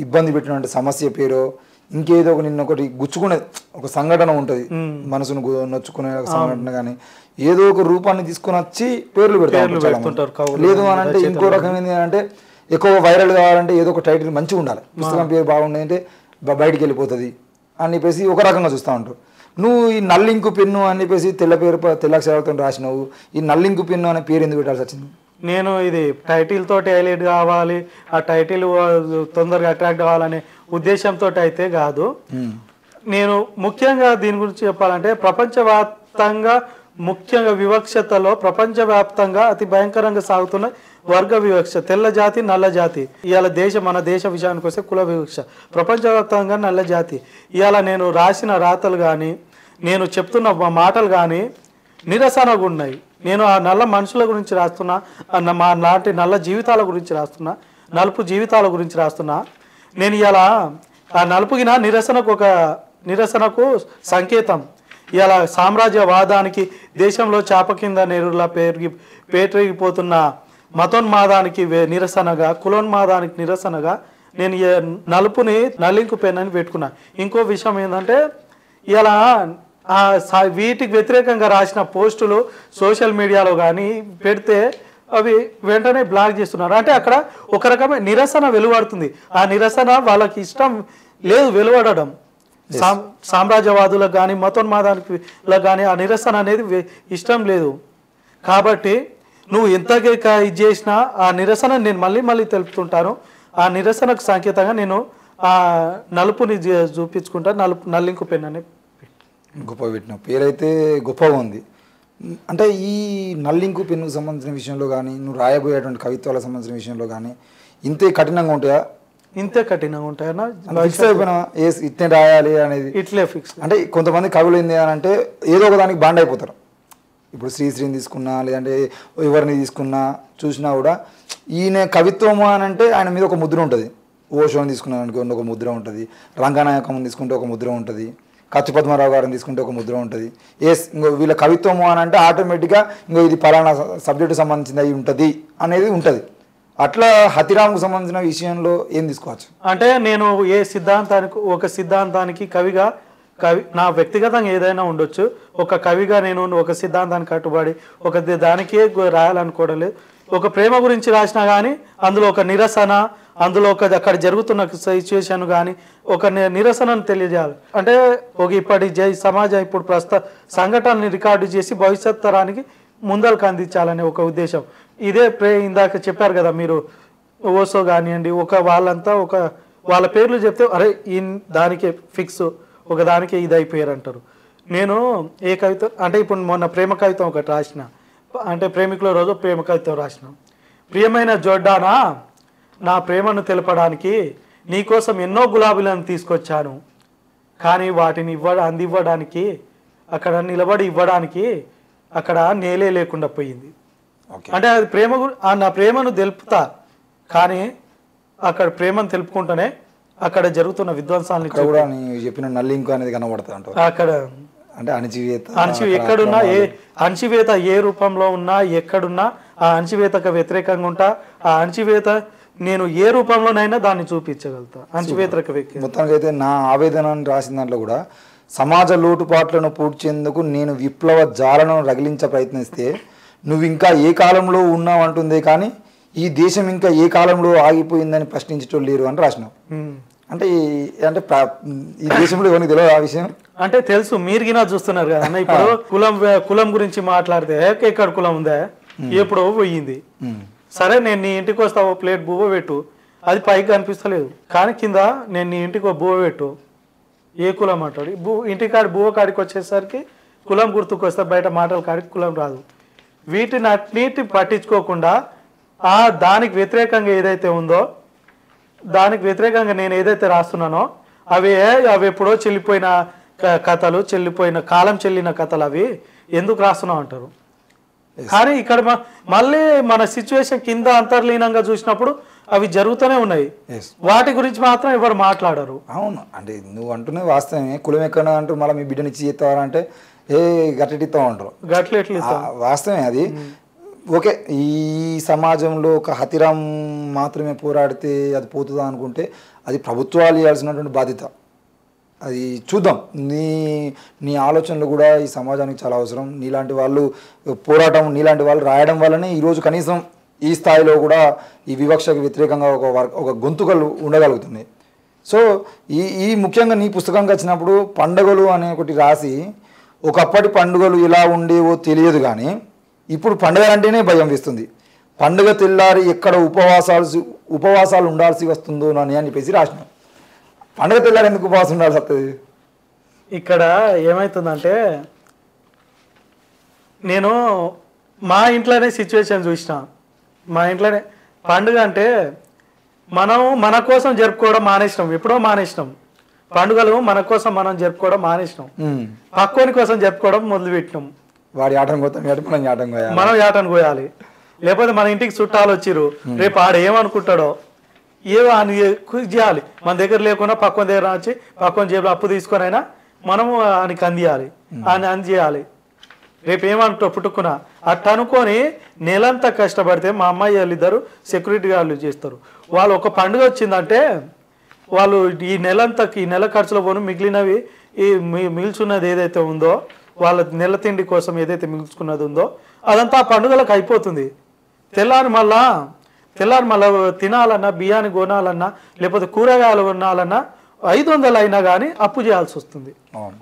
ఇబ్బంది పెట్టినటువంటి సమస్య పేరో ఇంకేదో ఒక నిన్ను ఒకటి గుచ్చుకునే ఒక సంఘటన ఉంటుంది, మనసును నొచ్చుకునే సంఘటన, కానీ ఏదో ఒక రూపాన్ని తీసుకుని వచ్చి పేర్లు పెడతారు. లేదు అని అంటే ఇంకో రకం ఏంటి అంటే ఎక్కువ వైరల్ కావాలంటే ఏదో ఒక టైటిల్ మంచిగా ఉండాలి, పుస్తకం పేరు బాగుండేది అంటే బయటికి వెళ్ళిపోతుంది అని చెప్పేసి ఒక రకంగా చూస్తూ ఉంటారు. నువ్వు ఈ నల్లింకు పెన్ను అని చెప్పేసి తెల్ల అక్షరాలతో రాసినావు. ఈ నల్లింకు పెన్ను అనే పేరు ఎందుకు పెట్టాల్సి వచ్చింది? నేను ఇది టైటిల్ తోటి హైలైట్ కావాలి, ఆ టైటిల్ తొందరగా అట్రాక్ట్ కావాలనే ఉద్దేశంతో అయితే కాదు. నేను ముఖ్యంగా దీని గురించి చెప్పాలంటే ప్రపంచవ్యాప్తంగా ముఖ్యంగా వివక్షతలో ప్రపంచవ్యాప్తంగా అతి భయంకరంగా సాగుతున్న వర్గ వివక్ష, తెల్ల జాతి నల్ల జాతి. ఇవాళ మన దేశ విషయానికి వస్తే కుల వివక్ష, ప్రపంచవ్యాప్తంగా నల్ల జాతి. ఇవాళ నేను రాసిన రాతలు కానీ నేను చెప్తున్న మాటలు కానీ నిరసనగా ఉన్నాయి. నేను ఆ నల్ల మనుషుల గురించి రాస్తున్నా, మా లాంటి నల్ల జీవితాల గురించి రాస్తున్నా, నలుపు జీవితాల గురించి రాస్తున్నా. నేను ఇలా ఆ నలుపుగిన నిరసనకు సంకేతం. ఇలా సామ్రాజ్యవాదానికి, దేశంలో చాప కింద నీరులా పేటరిగిపోతున్న మతోన్మాదానికి నిరసనగా, కులోన్మాదానికి నిరసనగా నేను నలుపుని నల్లింకు పెన్ అని పెట్టుకున్నా. ఇంకో విషయం ఏంటంటే ఇలా వీటికి వ్యతిరేకంగా రాసిన పోస్టులు సోషల్ మీడియాలో కానీ పెడితే అవి వెంటనే బ్లాక్ చేస్తున్నారు. అంటే అక్కడ ఒక రకమైన నిరసన వెలువడుతుంది. ఆ నిరసన వాళ్ళకి ఇష్టం లేదు వెలువడడం. సామ్రాజ్యవాదులకు కానీ మతోన్మాదానికి కానీ ఆ నిరసన అనేది ఇష్టం లేదు. కాబట్టి నువ్వు ఎంతగా ఇది చేసినా ఆ నిరసన నేను మళ్ళీ మళ్ళీ తెలుపుతుంటాను. ఆ నిరసనకు సంకేతంగా నేను ఆ నలుపుని చూపించుకుంటా. నల్లింకు పెన్ అని గొప్ప పెట్టిన పేరైతే గొప్పగా ఉంది. అంటే ఈ నల్లింకు పెన్నుకు సంబంధించిన విషయంలో కానీ నువ్వు రాయబోయేటువంటి కవిత్వాలకు సంబంధించిన విషయంలో కానీ ఇంతే కఠినంగా ఉంటాయా? ఇంతే కఠినంగా ఉంటాయన్నా? ఫిక్స్ అయిపోయినా ఇట్నే రాయాలి అనేది? ఇట్లే ఫిక్స్. అంటే కొంతమంది కవులు ఏంది అని అంటే ఏదో ఒక దానికి బాండ్ అయిపోతారు. ఇప్పుడు శ్రీశ్రీని తీసుకున్నా లేదంటే ఎవరిని తీసుకున్నా చూసినా కూడా ఈయన కవిత్వము అని అంటే ఆయన మీద ఒక ముద్ర ఉంటుంది. ఓషోని తీసుకున్నాను అనుకోండి ఒక ముద్ర ఉంటుంది, రంగనాయకం తీసుకుంటే ఒక ముద్ర ఉంటుంది, కత్తి పద్మారావు గారిని తీసుకుంటే ఒక ముద్ర ఉంటుంది. ఇంకో వీళ్ళ కవిత్వము అని అంటే ఆటోమేటిక్గా ఇంకో ఇది పలానా సబ్జెక్టు సంబంధించింది అయి ఉంటుంది అనేది ఉంటుంది. అట్లా హతిరామ్కు సంబంధించిన విషయంలో ఏం తీసుకోవచ్చు? అంటే నేను ఒక సిద్ధాంతానికి కవిగా నా వ్యక్తిగతంగా ఏదైనా ఉండొచ్చు. ఒక కవిగా నేను ఒక సిద్ధాంతానికి కట్టుబడి ఒక దానికే రాయాలనుకోవడం లేదు. ఒక ప్రేమ గురించి రాసినా కానీ అందులో ఒక నిరసన, అందులో అక్కడ జరుగుతున్న సిచ్యువేషన్ కానీ ఒక నిరసనను తెలియజేయాలి. అంటే ఇప్పటి సమాజం ఇప్పుడు ప్రస్తుత సంఘటనని రికార్డు చేసి భవిష్యత్ తరానికి ముందరకు అందించాలనే ఒక ఉద్దేశం. ఇదే ఇందాక చెప్పారు కదా మీరు, ఓసో కానివ్వండి, వాళ్ళ పేర్లు చెప్తే అరే దానికే ఫిక్స్, ఒక దానికే ఇది అయిపోయారు అంటారు. నేను ఏ కవిత అంటే ఇప్పుడు మొన్న ప్రేమ కవితం ఒకటి రాసిన, అంటే ప్రేమికుల రోజు ప్రేమ కవితం రాసిన. ప్రియమైన జోడ్డానా, నా ప్రేమను తెలపడానికి నీకోసం ఎన్నో గులాబీలను తీసుకొచ్చాను, కానీ వాటిని అందివ్వడానికి అక్కడ నిలబడి ఇవ్వడానికి అక్కడ నేలే లేకుండా పోయింది. అంటే అది నా ప్రేమను తెలుపుతా, కానీ అక్కడ ప్రేమను తెలుపుకుంటూనే అక్కడ జరుగుతున్న విధ్వంసాలని కూడా చెప్పిన నల్లింకు అనేది కనబడతా అంటారు. అక్కడ అంటే ఎక్కడున్నా అణచివేత ఏ రూపంలో ఉన్నా ఎక్కడున్నా ఆ అణచివేతకు వ్యతిరేకంగా ఉంటా. ఆ అణచివేత నేను ఏ రూపంలోనైనా దాన్ని చూపించగలుగుతా. అణచివేతకు మొత్తానికి అయితే నా ఆవేదన రాసిన దాంట్లో కూడా సమాజ లోటుపాట్లను పూడ్చేందుకు నేను విప్లవ జాలను రగిలించ ప్రయత్నిస్తే నువ్వు ఇంకా ఏ కాలంలో ఉన్నావు అంటుందే కానీ ఈ దేశం ఇంకా ఏ కాలంలో ఆగిపోయిందని ప్రశ్నించటం లేరు అని రాసినావు. అంటే ఈ దేశంలో ఎవరికి తెలియదు ఆ విషయం? అంటే తెలుసు, మీరు గినా చూస్తున్నారు కదా అన్న. ఇప్పుడు కులం గురించి మాట్లాడితే ఎక్కడ కులం ఉందా, ఎప్పుడో పోయింది. సరే నేను నీ ఇంటికి వస్తావు, ప్లేట్ బువ్వ పెట్టు, అది పైకి కనిపిస్తలేదు, కానీ కింద నేను నీ ఇంటికి బువ్వ పెట్టు, ఏ కులం అంటాడు? ఇంటికాడి బువ్వ కాడికి వచ్చేసరికి కులం గుర్తుకొస్తే బయట మాటల కాడికి కులం రాదు. వీటిని అన్నిటి పట్టించుకోకుండా దానికి వ్యతిరేకంగా ఏదైతే ఉందో, దానికి వ్యతిరేకంగా నేను ఏదైతే రాస్తున్నానో అవి ఎప్పుడో చెల్లిపోయిన కథలు, కాలం చెల్లిన కథలు, అవి ఎందుకు రాస్తున్నావు అంటారు. కానీ ఇక్కడ మళ్ళీ మన సిచ్యువేషన్ కింద అంతర్లీనంగా చూసినప్పుడు అవి జరుగుతూనే ఉన్నాయి. వాటి గురించి మాత్రం ఎవరు మాట్లాడరు. అవును, అంటే నువ్వు అంటున్నది వాస్తవమే. కులం ఎక్కడ అంటూ మళ్ళీ మీ బిడ్డనిచ్చి చేస్తావారంటే గట్లెట్టిస్తావు అంటారు. వాస్తవమే అది. ఓకే, ఈ సమాజంలో ఒక హతిరామ్ మాత్రమే పోరాడితే అది పోతుందా అనుకుంటే అది ప్రభుత్వాలు ఇవ్వాల్సినటువంటి బాధ్యత. అది చూద్దాం. నీ ఆలోచనలు కూడా ఈ సమాజానికి చాలా అవసరం. నీలాంటి వాళ్ళు పోరాటం, నీలాంటి వాళ్ళు రాయడం వల్లనే ఈరోజు కనీసం ఈ స్థాయిలో కూడా ఈ వివక్షకు వ్యతిరేకంగా ఒక గొంతుకలు ఉండగలుగుతున్నాయి. సో ఈ ముఖ్యంగా నీ పుస్తకంకి వచ్చినప్పుడు పండుగలు అనే ఒకటి రాసి, ఒకప్పటి పండుగలు ఎలా ఉండేవో తెలియదు కానీ ఇప్పుడు పండుగ అంటేనే భయం వేస్తుంది. పండుగ తెల్లారి ఎక్కడ ఉపవాసాలు ఉండాల్సి వస్తుందో అని చెప్పేసి రాసిన. పండుగ తెల్లారి ఎందుకు ఉపవాసం ఉండాల్సి వస్తుంది? ఇక్కడ ఏమవుతుందంటే, నేను మా ఇంట్లోనే సిచ్యువేషన్ చూసిన. మా ఇంట్లోనే పండుగ అంటే మన కోసం జరుపుకోవడం మానేసినాం, ఎప్పుడో మానేసినాం. పండుగలు మన కోసం మనం జరుపుకోవడం మానేసినాం, పక్కోని కోసం జరుపుకోవడం మొదలుపెట్టినాం. వాడి ఆటను మనం ఆటను కోయాలి. లేకపోతే మన ఇంటికి చుట్టాలు వచ్చిర్రు, రేపు ఆడ ఏమనుకుంటాడో ఏవో అని చేయాలి. మన దగ్గర లేకుండా పక్కన దగ్గర వచ్చి పక్కన జేబులో అప్పు తీసుకొని అయినా మనము ఆయనకి అందియాలి, ఆయన అందియాలి. రేపు ఏమంటావు పుట్టుకున్నా అట్ట అనుకొని నెలంతా కష్టపడితే మా అమ్మాయి వాళ్ళిద్దరు సెక్యూరిటీ గార్డులు చేస్తారు. వాళ్ళు ఒక పండుగ వచ్చిందంటే వాళ్ళు ఈ నెల ఖర్చులో పోను మిగిలినవి ఈ మిగిల్చున్నది ఏదైతే ఉందో, వాళ్ళ నెల తిండి కోసం ఏదైతే మిగుల్చుకున్నది ఉందో అదంతా ఆ పండుగలకు అయిపోతుంది. తెల్లారి మళ్ళా తినాలన్నా, బియ్యాన్ని కొనాలన్నా, లేకపోతే కూరగాయలు కొనాలన్నా 500 అయినా కానీ అప్పు చేయాల్సి వస్తుంది.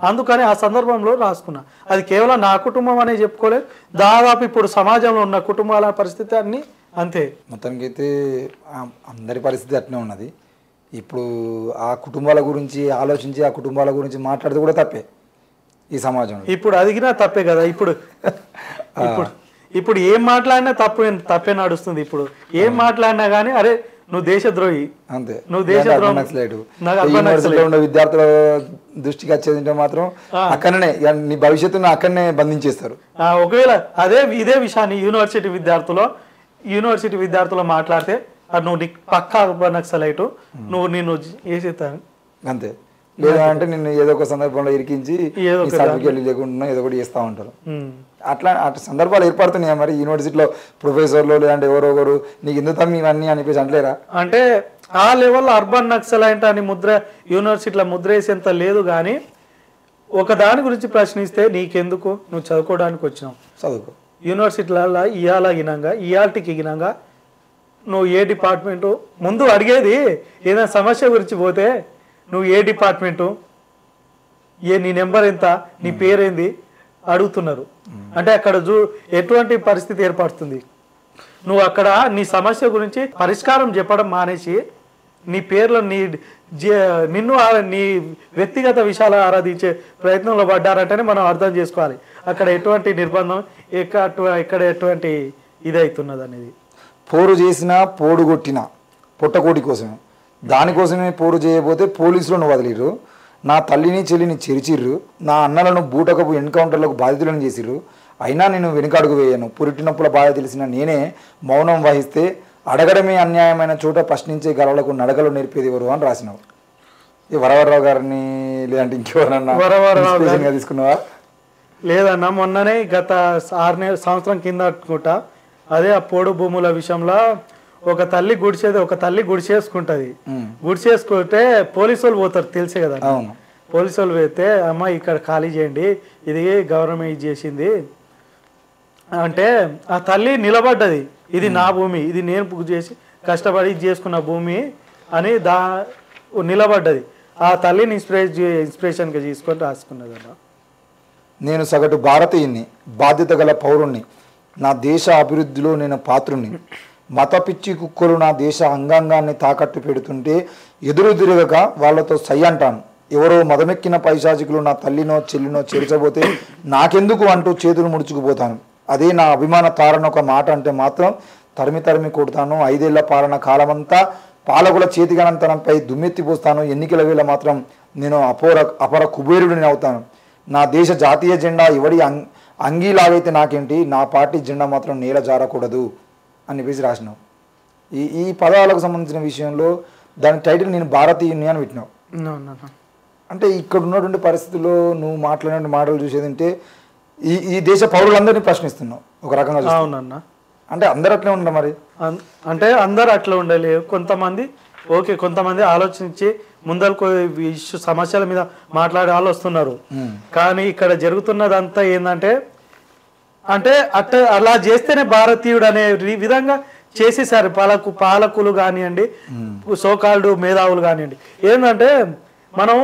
అందుకని ఆ సందర్భంలో రాసుకున్నా. అది కేవలం నా కుటుంబం అనే చెప్పుకోలేదు, దాదాపు ఇప్పుడు సమాజంలో ఉన్న కుటుంబాల పరిస్థితి అన్నీ అంతే. మొత్తానికి అయితే అందరి పరిస్థితి అట్నే ఉన్నది. ఇప్పుడు ఆ కుటుంబాల గురించి ఆలోచించి ఆ కుటుంబాల గురించి మాట్లాడితే కూడా తప్పే ఈ సమాజంలో. ఇప్పుడు అదిగినా తప్పే కదా. ఇప్పుడు ఏం మాట్లాడినా తప్పే నడుస్తుంది. ఇప్పుడు ఏం మాట్లాడినా కానీ అరే నువ్వు దేశద్రోహి, అంతే, నువ్వు దేశద్రోహి. విద్యార్థుల దృష్టికి వచ్చేది మాత్రం అక్కడనే నీ భవిష్యత్తును అక్కడనే బంధించేస్తారు. ఒకవేళ ఇదే విషయాన్ని యూనివర్సిటీ విద్యార్థులు మాట్లాడితే నువ్వు నీకు పక్కా నక్సలైటు, నిన్ను వేసేస్తాను అంతే. లేదా అంటే నిన్ను ఏదో ఒక సందర్భంలో ఇరికించి ఏదో నీ సర్టిఫికేట్ లేకుండా ఏదో ఒకటి చేస్తూ ఉంటారు. అట్లా సందర్భాలు ఏర్పడుతున్నాయా మరి యూనివర్సిటీలో ప్రొఫెసర్లు లేదంటే ఎవరో ఒకరు నీకు ఎందుకు తమ్మి ఇవన్నీ అనిపించి అంటలేరా? అంటే ఆ లెవెల్లో అర్బన్ నక్సలైట్ అని యూనివర్సిటీలో ముద్ర వేసేంత లేదు. కానీ ఒక దాని గురించి ప్రశ్నిస్తే నీకెందుకు, నువ్వు చదువుకోవడానికి వచ్చినావు, చదువుకో. యూనివర్సిటీలలో ఇయాల్టికి గినంగా నువ్వు ఏ డిపార్ట్మెంటు ముందు అడిగేది. ఏదైనా సమస్య గురించి పోతే నువ్వు ఏ డిపార్ట్మెంటు, నీ నెంబర్ ఎంత, నీ పేరేంది అడుగుతున్నారు. అంటే అక్కడ ఎటువంటి పరిస్థితి ఏర్పడుతుంది. నువ్వు అక్కడ నీ సమస్య గురించి పరిష్కారం చెప్పడం మానేసి నీ పేర్లో నిన్ను నీ వ్యక్తిగత విషయాలు ఆరాధించే ప్రయత్నంలో పడ్డారంటేనే మనం అర్థం చేసుకోవాలి అక్కడ ఎటువంటి నిర్బంధం ఇక్కడ ఎటువంటి ఇది అవుతున్నది అనేది. పోరు చేసినా పోడు కొట్టినా పొట్టకోటి కోసమే, దానికోసమే పోరు చేయబోతే పోలీసులను వదిలిర్రు, నా తల్లిని చెల్లిని చెరిచిర్రు, నా అన్నలను బూటకపు ఎన్కౌంటర్లకు బాధితులను చేసిర్రు, అయినా నేను వెనుకడుగు వేయను, పురిటినప్పుల బాధ తెలిసిన నేనే మౌనం వహిస్తే అడగడమే అన్యాయమైన చోట ప్రశ్నించే గలవలకు నడకలు నేర్పేది ఎవరు అని రాసినావు. ఈ వరవరరావు గారిని లేదంటే ఇంకెవరన్నా తీసుకున్నావా? లేదన్నా, మొన్ననే గత 6 సంవత్సరం కింద అనుకుంటా అదే ఆ పోడు భూముల విషయంలో ఒక తల్లి గుడిసేసుకుంటది. గుడిసేసుకుంటే పోలీసు వాళ్ళు పోతారు, తెలిసే కదా. పోలీసు వాళ్ళు పోతే అమ్మ ఇక్కడ ఖాళీ చేయండి, ఇది గవర్నమెంట్ చేసింది అంటే ఆ తల్లి నిలబడ్డది, ఇది నా భూమి, ఇది నేను చేసి కష్టపడి చేసుకున్న భూమి అని నిలబడ్డది. ఆ తల్లిని ఇన్స్పిరేషన్గా తీసుకొని రాసుకున్నది అన్న. నేను సగటు భారతీయుని, బాధ్యత గల పౌరుణ్ణి, నా దేశ అభివృద్ధిలో నేను పాత్రుణ్ణి, మత పిచ్చి కుక్కలు నా దేశ అంగాంగాన్ని తాకట్టు పెడుతుంటే ఎదురు తిరగక వాళ్లతో సై అంటాను. ఎవరో మదమెక్కిన పైశాచికులు నా తల్లినో చెల్లినో చేర్చబోతే నాకెందుకు అంటూ చేతులు ముడుచుకుపోతాను. అదే నా అభిమాన తారణ ఒక మాట అంటే మాత్రం తరిమి కొడతాను. 5 ఏళ్ల పాలన కాలమంతా పాలకుల చేతిగనంతనంపై దుమ్మెత్తిపోస్తాను. ఎన్నికల వేళ మాత్రం నేను అపర కుబేరుడిని అవుతాను. నా దేశ జాతీయ జెండా ఎవడి అంగీలాగైతే నాకేంటి, నా పార్టీ జెండా మాత్రం నేల జారకూడదు అని చెప్పేసి రాసినావు. ఈ పదాలకు సంబంధించిన విషయంలో దాని టైటిల్ నేను భారతీయుని అని పెట్టినావు. అంటే ఇక్కడ ఉన్నటువంటి పరిస్థితుల్లో నువ్వు మాట్లాడిన మాటలు చూసేదంటే ఈ దేశ పౌరులందరినీ ప్రశ్నిస్తున్నావు ఒక రకంగా. అవునన్నా, అంటే అందరు అట్లే ఉండరు మరి. అంటే అందరు అట్లా ఉండాలి. కొంతమంది ఆలోచించి ముందరకు ఇష్యూ సమస్యల మీద మాట్లాడే వాళ్ళు వస్తున్నారు. కానీ ఇక్కడ జరుగుతున్నదంతా ఏంటంటే అంటే అలా చేస్తేనే భారతీయుడు అనే విధంగా చేసేసారు పాలకులు కానివ్వండి, సోకాల్డ్ మేధావులు కానివ్వండి. ఏంటంటే మనం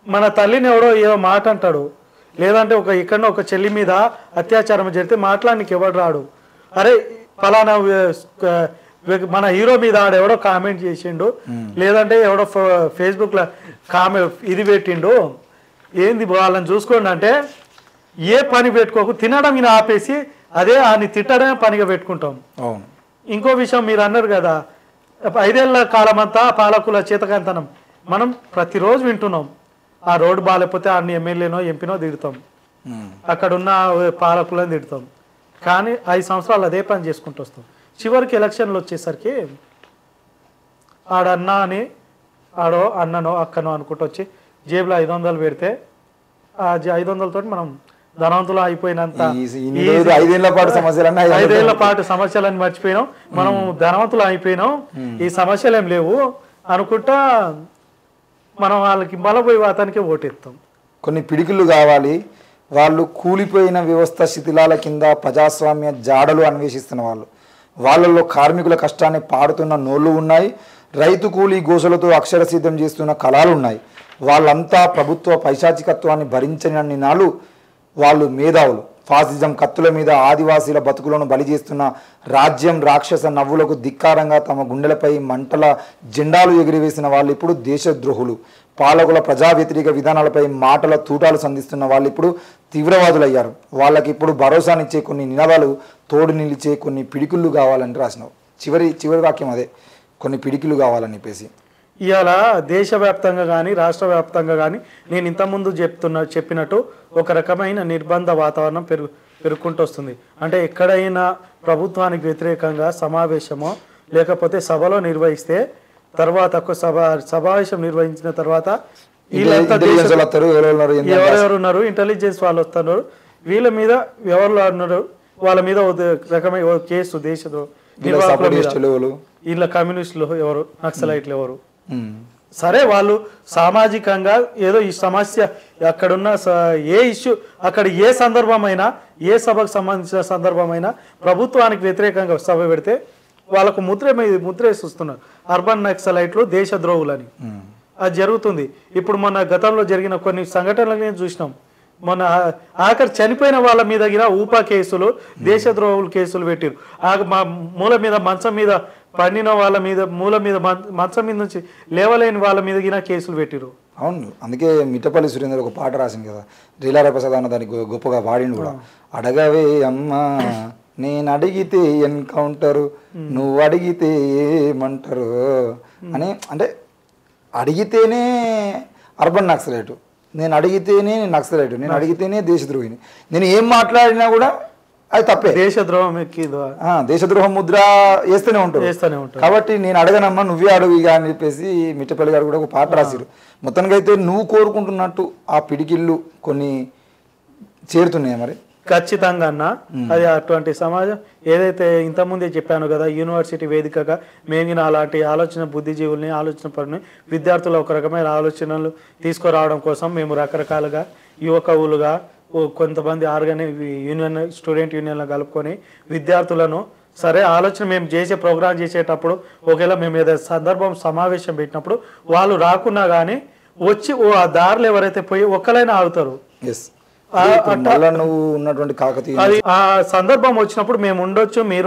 మన తల్లిని ఎవడో ఏదో మాట అంటాడు, లేదంటే ఎక్కడో ఒక చెల్లి మీద అత్యాచారం జరిగితే మాట్లాడడానికి ఎవడు రాడు. అరే ఫలానా మన హీరో మీద ఎవడో కామెంట్ చేసిండు, లేదంటే ఎవడో ఫేస్బుక్లో ఇది పెట్టిండు, ఏంది వాళ్ళని చూసుకోండి అంటే ఏ పని పెట్టుకోకు, తినడం ఈయన ఆపేసి అదే ఆయన తిట్టడమే పనిగా పెట్టుకుంటాం. ఇంకో విషయం మీరు అన్నారు కదా, 5 ఏళ్ల కాలం అంతా పాలకుల చేతకంతనం మనం ప్రతిరోజు వింటున్నాం. ఆ రోడ్డు బాగాలేకపోతే అన్ని ఎమ్మెల్యేనో ఎంపీనో తిడతాం, అక్కడున్న పాలకులను తిడతాం. కానీ 5 సంవత్సరాలు అదే పని చేసుకుంటూ వస్తాం. చివరికి ఎలక్షన్లు వచ్చేసరికి ఆడో అన్ననో అక్కనో అనుకుంటూ వచ్చి జేబులో 500 పెడితే ఆ 500 తోటి మనం ధనవంతులు అయిపోయినంత 5 ఏళ్ల పాటు సమస్యలని మర్చిపోయినాం, మనం ధనవంతులు అయిపోయినాం, ఈ సమస్యలు ఏం లేవు అనుకుంటా మనం వాళ్ళకి బలపోయి అతనికే ఓటేస్తాం. కొన్ని పిడికిళ్ళు కావాలి. వాళ్ళు కూలిపోయిన వ్యవస్థ శిథిలాల కింద ప్రజాస్వామ్య జాడలు అన్వేషిస్తున్న వాళ్ళల్లో కార్మికుల కష్టాన్ని పాడుతున్న నోళ్ళు ఉన్నాయి, రైతు కూలీ గోసలతో అక్షర సిద్ధం చేస్తున్న కళలు ఉన్నాయి. వాళ్ళంతా ప్రభుత్వ పైశాచికత్వాన్ని భరించని నాళ్ళు వాళ్ళు మేధావులు. ఫాసిజం కత్తుల మీద ఆదివాసీల బతుకులను బలి చేస్తున్న రాజ్యం రాక్షస నవ్వులకు ధిక్కారంగా తమ గుండెలపై మంటల జెండాలు ఎగిరివేసిన వాళ్ళు ఇప్పుడు దేశద్రోహులు. పాలకుల ప్రజా వ్యతిరేక విధానాలపై మాటల తూటాలు సంధిస్తున్న వాళ్ళు ఇప్పుడు తీవ్రవాదులు అయ్యారు. వాళ్ళకి ఇప్పుడు భరోసానిచ్చే కొన్ని నినాదాలు తోడు నిలిచే కొన్ని పిడికిళ్ళు కావాలని రాసినావు. చివరి వాక్యం అదే, కొన్ని పిడికిళ్ళు కావాలని చెప్పేసి. ఇవాళ దేశవ్యాప్తంగా కానీ రాష్ట్ర వ్యాప్తంగా కానీ నేను ఇంతకుముందు చెప్పినట్టు ఒక రకమైన నిర్బంధ వాతావరణం పెరుగుకుంటూ వస్తుంది. అంటే ఎక్కడైనా ప్రభుత్వానికి వ్యతిరేకంగా సమావేశమో లేకపోతే సభలో నిర్వహిస్తే తర్వాత ఒక సమావేశం నిర్వహించిన తర్వాత ఇంటెలిజెన్స్ వాళ్ళు వస్తారు, ఎవరెవరు ఉన్నారు, ఇంటెలిజెన్స్ వాళ్ళు వస్తున్నారు, వీళ్ళ మీద ఎవరు ఉన్నారు, వాళ్ళ మీద రకమైన కేసు దేశద్రోహం వీళ్ళ కమ్యూనిస్టులు ఎవరు, నక్సలైట్లు ఎవరు, సరే వాళ్ళు సామాజికంగా ఏదో ఈ సమస్య అక్కడున్న ఏ ఇష్యూ అక్కడ ఏ సందర్భమైనా ఏ సభకు సంబంధించిన సందర్భమైనా ప్రభుత్వానికి వ్యతిరేకంగా సభ పెడితే వాళ్ళకు ముద్ర వేస్తున్నారు అర్బన్ నక్సలైట్లు దేశద్రోహులని. అది జరుగుతుంది. ఇప్పుడు మొన్న గతంలో జరిగిన కొన్ని సంఘటనలు చూసినాం. మొన్న ఆఖరి చనిపోయిన వాళ్ళ మీద ఊపా కేసులు, దేశద్రోహుల కేసులు పెట్టారు. మూల మీద మంచం మీద పండిన వాళ్ళ మీద, మూల మీద మంచం మీద నుంచి లేవలేని వాళ్ళ మీద కేసులు పెట్టారు. అవును, అందుకే మిట్టపల్లి సురేందర్ ఒక పాట రాసింది కదా, రీలారా ప్రసాద్ అన్న దానికి గొప్పగా పాడిండు కూడా. అడగవే అమ్మా నేను అడిగితే ఎన్కౌంటరు, నువ్వు అడిగితే ఏమంటారు అని. అంటే అడిగితేనే అర్బన్ నక్సలైట్, నేను అడిగితేనే నక్సలైట్, నేను అడిగితేనే దేశద్రోహిని, నేను ఏం మాట్లాడినా కూడా అది తప్పే. దేశద్రోహం ముద్ర వేస్తూనే ఉంటారు. కాబట్టి నేను అడగనమ్మా నువ్వే అడుగు ఇక అని చెప్పేసి మిట్టపల్లి గారు కూడా ఒక పాట రాసిరు. మొత్తానికి అయితే నువ్వు కోరుకుంటున్నట్టు ఆ పిడికిళ్ళు కొన్ని చేరుతున్నాయి మరి ఖచ్చితంగా అన్న. అది అటువంటి సమాజం ఏదైతే ఇంతకుముందే చెప్పాను కదా, యూనివర్సిటీ వేదికగా మేము అలాంటి ఆలోచన బుద్ధిజీవుల్ని, ఆలోచన పరుని విద్యార్థులు ఒక రకమైన ఆలోచనలు తీసుకురావడం కోసం మేము రకరకాలుగా యువకులుగా కొంతమంది యూనియన్ స్టూడెంట్ యూనియన్లో కలుపుకొని విద్యార్థులను సరే ఆలోచన మేము చేసే ప్రోగ్రాం చేసేటప్పుడు ఒకవేళ మేము ఏదైనా సందర్భం సమావేశం పెట్టినప్పుడు వాళ్ళు రాకున్నా కానీ వచ్చి ఆ దారిలో ఎవరైతే పోయి ఒక్కలైనా ఆగుతారు. నువ్వు ఉన్నటువంటి కాకతీయ అది ఆ సందర్భం వచ్చినప్పుడు మేము ఉండొచ్చు, మీరు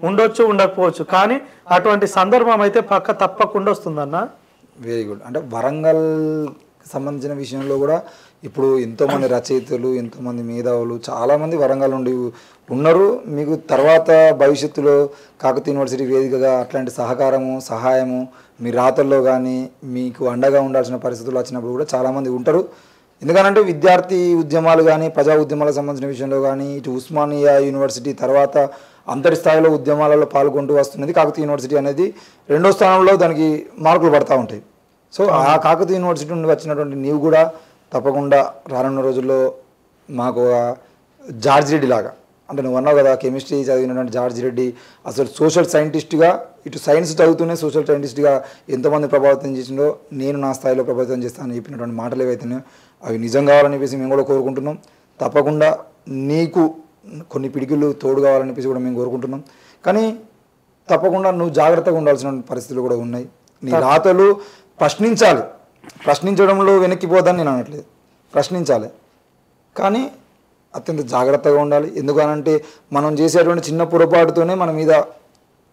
ఉండొచ్చు ఉండకపోవచ్చు, కానీ అటువంటి సందర్భం అయితే తప్పకుండా వస్తుందన్న. Very good. అంటే వరంగల్ సంబంధించిన విషయంలో కూడా ఇప్పుడు ఎంతోమంది రచయితలు, ఎంతోమంది మేధావులు చాలామంది వరంగల్ నుండి ఉన్నారు. మీకు తర్వాత భవిష్యత్తులో కాకతీయ యూనివర్సిటీ వేదికగా అట్లాంటి సహకారము, సహాయము మీ రాతల్లో కానీ మీకు అండగా ఉండాల్సిన పరిస్థితులు వచ్చినప్పుడు కూడా చాలామంది ఉంటారు. ఎందుకనంటే విద్యార్థి ఉద్యమాలు కానీ, ప్రజా ఉద్యమాలకు సంబంధించిన విషయంలో కానీ, ఇటు ఉస్మానియా యూనివర్సిటీ తర్వాత అంతటి స్థాయిలో ఉద్యమాలలో పాల్గొంటూ వస్తున్నది కాకతీయ యూనివర్సిటీ అనేది. రెండో స్థానంలో దానికి మార్కులు పడతా ఉంటాయి. సో ఆ కాకతీయ యూనివర్సిటీ నుండి వచ్చినటువంటి నీవు కూడా తప్పకుండా రానున్న రోజుల్లో మాకు జార్జ్ రెడ్డి లాగా, అంటే నువ్వు అన్నావు కదా కెమిస్ట్రీ చదివినటువంటి జార్జ్ రెడ్డి అసలు సోషల్ సైంటిస్ట్గా, ఇటు సైన్స్ చదువుతూనే సోషల్ సైంటిస్ట్గా ఎంతమంది ప్రభావితం చేసిందో నేను నా స్థాయిలో ప్రభావితం చేస్తానని చెప్పినటువంటి మాటలు ఏవైతున్నాయో అవి నిజం కావాలని చెప్పేసి మేము కూడా కోరుకుంటున్నాం. తప్పకుండా నీకు కొన్ని పిడికిళ్ళు తోడు కావాలని చెప్పేసి కూడా మేము కోరుకుంటున్నాం. కానీ తప్పకుండా నువ్వు జాగ్రత్తగా ఉండాల్సిన పరిస్థితులు కూడా ఉన్నాయి. నీ రాతలు ప్రశ్నించాలి, ప్రశ్నించడంలో వెనక్కిపోదని నేను అనట్లేదు, ప్రశ్నించాలి, కానీ అత్యంత జాగ్రత్తగా ఉండాలి. ఎందుకనంటే మనం చేసేటువంటి చిన్న పొరపాటుతోనే మన మీద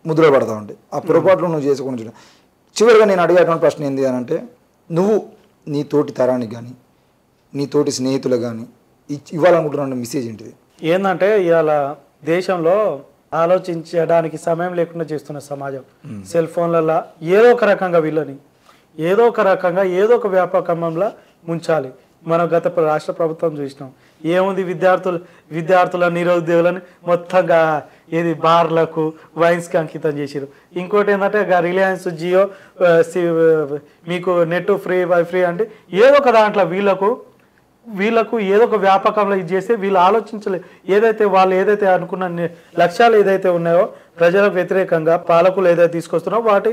ముద్ర పడతా ఉంటాయి. ఆ పొరపాట్లు నువ్వు చేసుకుని చూడ. చివరిగా నేను అడిగేటువంటి ప్రశ్న ఏంటి అని అంటే, నువ్వు నీ తోటి తరానికి కానీ, నీ తోటి స్నేహితులకు కానీ ఇవ్వాలనుకుంటున్న మెసేజ్ ఏంటిది? ఏంటంటే ఇవాళ దేశంలో ఆలోచించడానికి సమయం లేకుండా చేస్తున్న సమాజం సెల్ ఫోన్లలో ఏదో ఒక రకంగా వీళ్ళని ఏదో ఒక రకంగా ఏదో ఒక వ్యాపకంలో ముంచాలి. మనం గత రాష్ట్ర ప్రభుత్వం చూసినాం. ఏముంది, విద్యార్థుల నిరుద్యోగులని మొత్తంగా ఏది బార్లకు, వైన్స్కి అంకితం చేసారు. ఇంకోటి ఏంటంటే రిలయన్స్ జియో మీకు నెట్ ఫ్రీ, వై ఫ్రీ అంటే ఏదో ఒక దాంట్లో వీళ్ళకు ఏదో ఒక వ్యాపకంలో ఇది చేస్తే వీళ్ళు ఆలోచించలేదు. వాళ్ళు ఏదైతే అనుకున్న లక్ష్యాలు ఏదైతే ఉన్నాయో ప్రజలకు వ్యతిరేకంగా పాలకులు ఏదైతే తీసుకొస్తున్నారో వాటి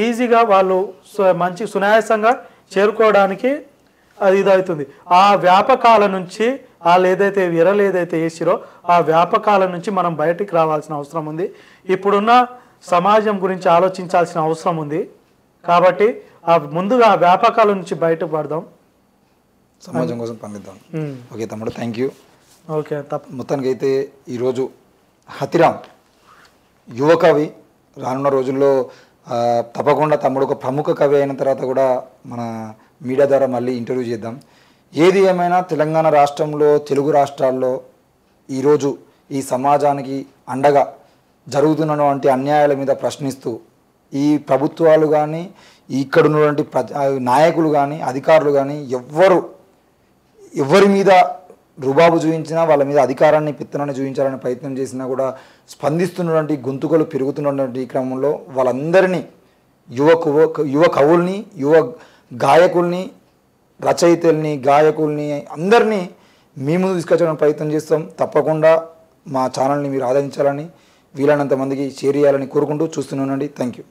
ఈజీగా వాళ్ళు మంచి సునాయాసంగా చేరుకోవడానికి అది ఇదవుతుంది. ఆ వ్యాపకాల నుంచి వాళ్ళు ఏదైతే విరలు ఏదైతే వేసిరో ఆ వ్యాపకాల నుంచి మనం బయటికి రావాల్సిన అవసరం ఉంది. ఇప్పుడున్న సమాజం గురించి ఆలోచించాల్సిన అవసరం ఉంది. కాబట్టి ముందుగా ఆ వ్యాపకాల నుంచి బయటపడదాం, సమాజం కోసం పనిద్దాం. ఓకే తమ్ముడు, థ్యాంక్ యూ. ఓకే, మొత్తానికి అయితే ఈరోజు హతిరామ్ యువ కవి, రానున్న రోజుల్లో తప్పకుండా తమ్ముడు ఒక ప్రముఖ కవి అయిన తర్వాత కూడా మన మీడియా ద్వారా మళ్ళీ ఇంటర్వ్యూ చేద్దాం. ఏది ఏమైనా తెలంగాణ రాష్ట్రంలో, తెలుగు రాష్ట్రాల్లో ఈరోజు ఈ సమాజానికి అండగా జరుగుతున్నటువంటి అన్యాయాల మీద ప్రశ్నిస్తూ ఈ ప్రభుత్వాలు కానీ, ఇక్కడ ఉన్నటువంటి నాయకులు కానీ, అధికారులు కానీ ఎవరి మీద రుబాబు చూపించినా, వాళ్ళ మీద అధికారాన్ని, పెత్తనాన్ని చూపించాలనే ప్రయత్నం చేసినా కూడా స్పందిస్తున్నటువంటి గొంతుకలు పెరుగుతున్నటువంటి క్రమంలో వాళ్ళందరినీ యువ కవుల్ని, యువ గాయకుల్ని, రచయితల్ని, గాయకుల్ని అందరినీ మీ ముందు తీసుకొచ్చడానికి ప్రయత్నం చేస్తాం. తప్పకుండా మా ఛానల్ని మీరు ఆదరించాలని, వీలైనంత మందికి షేర్ చేయాలని కోరుకుంటూ చూస్తూనే ఉండండి. Thank you.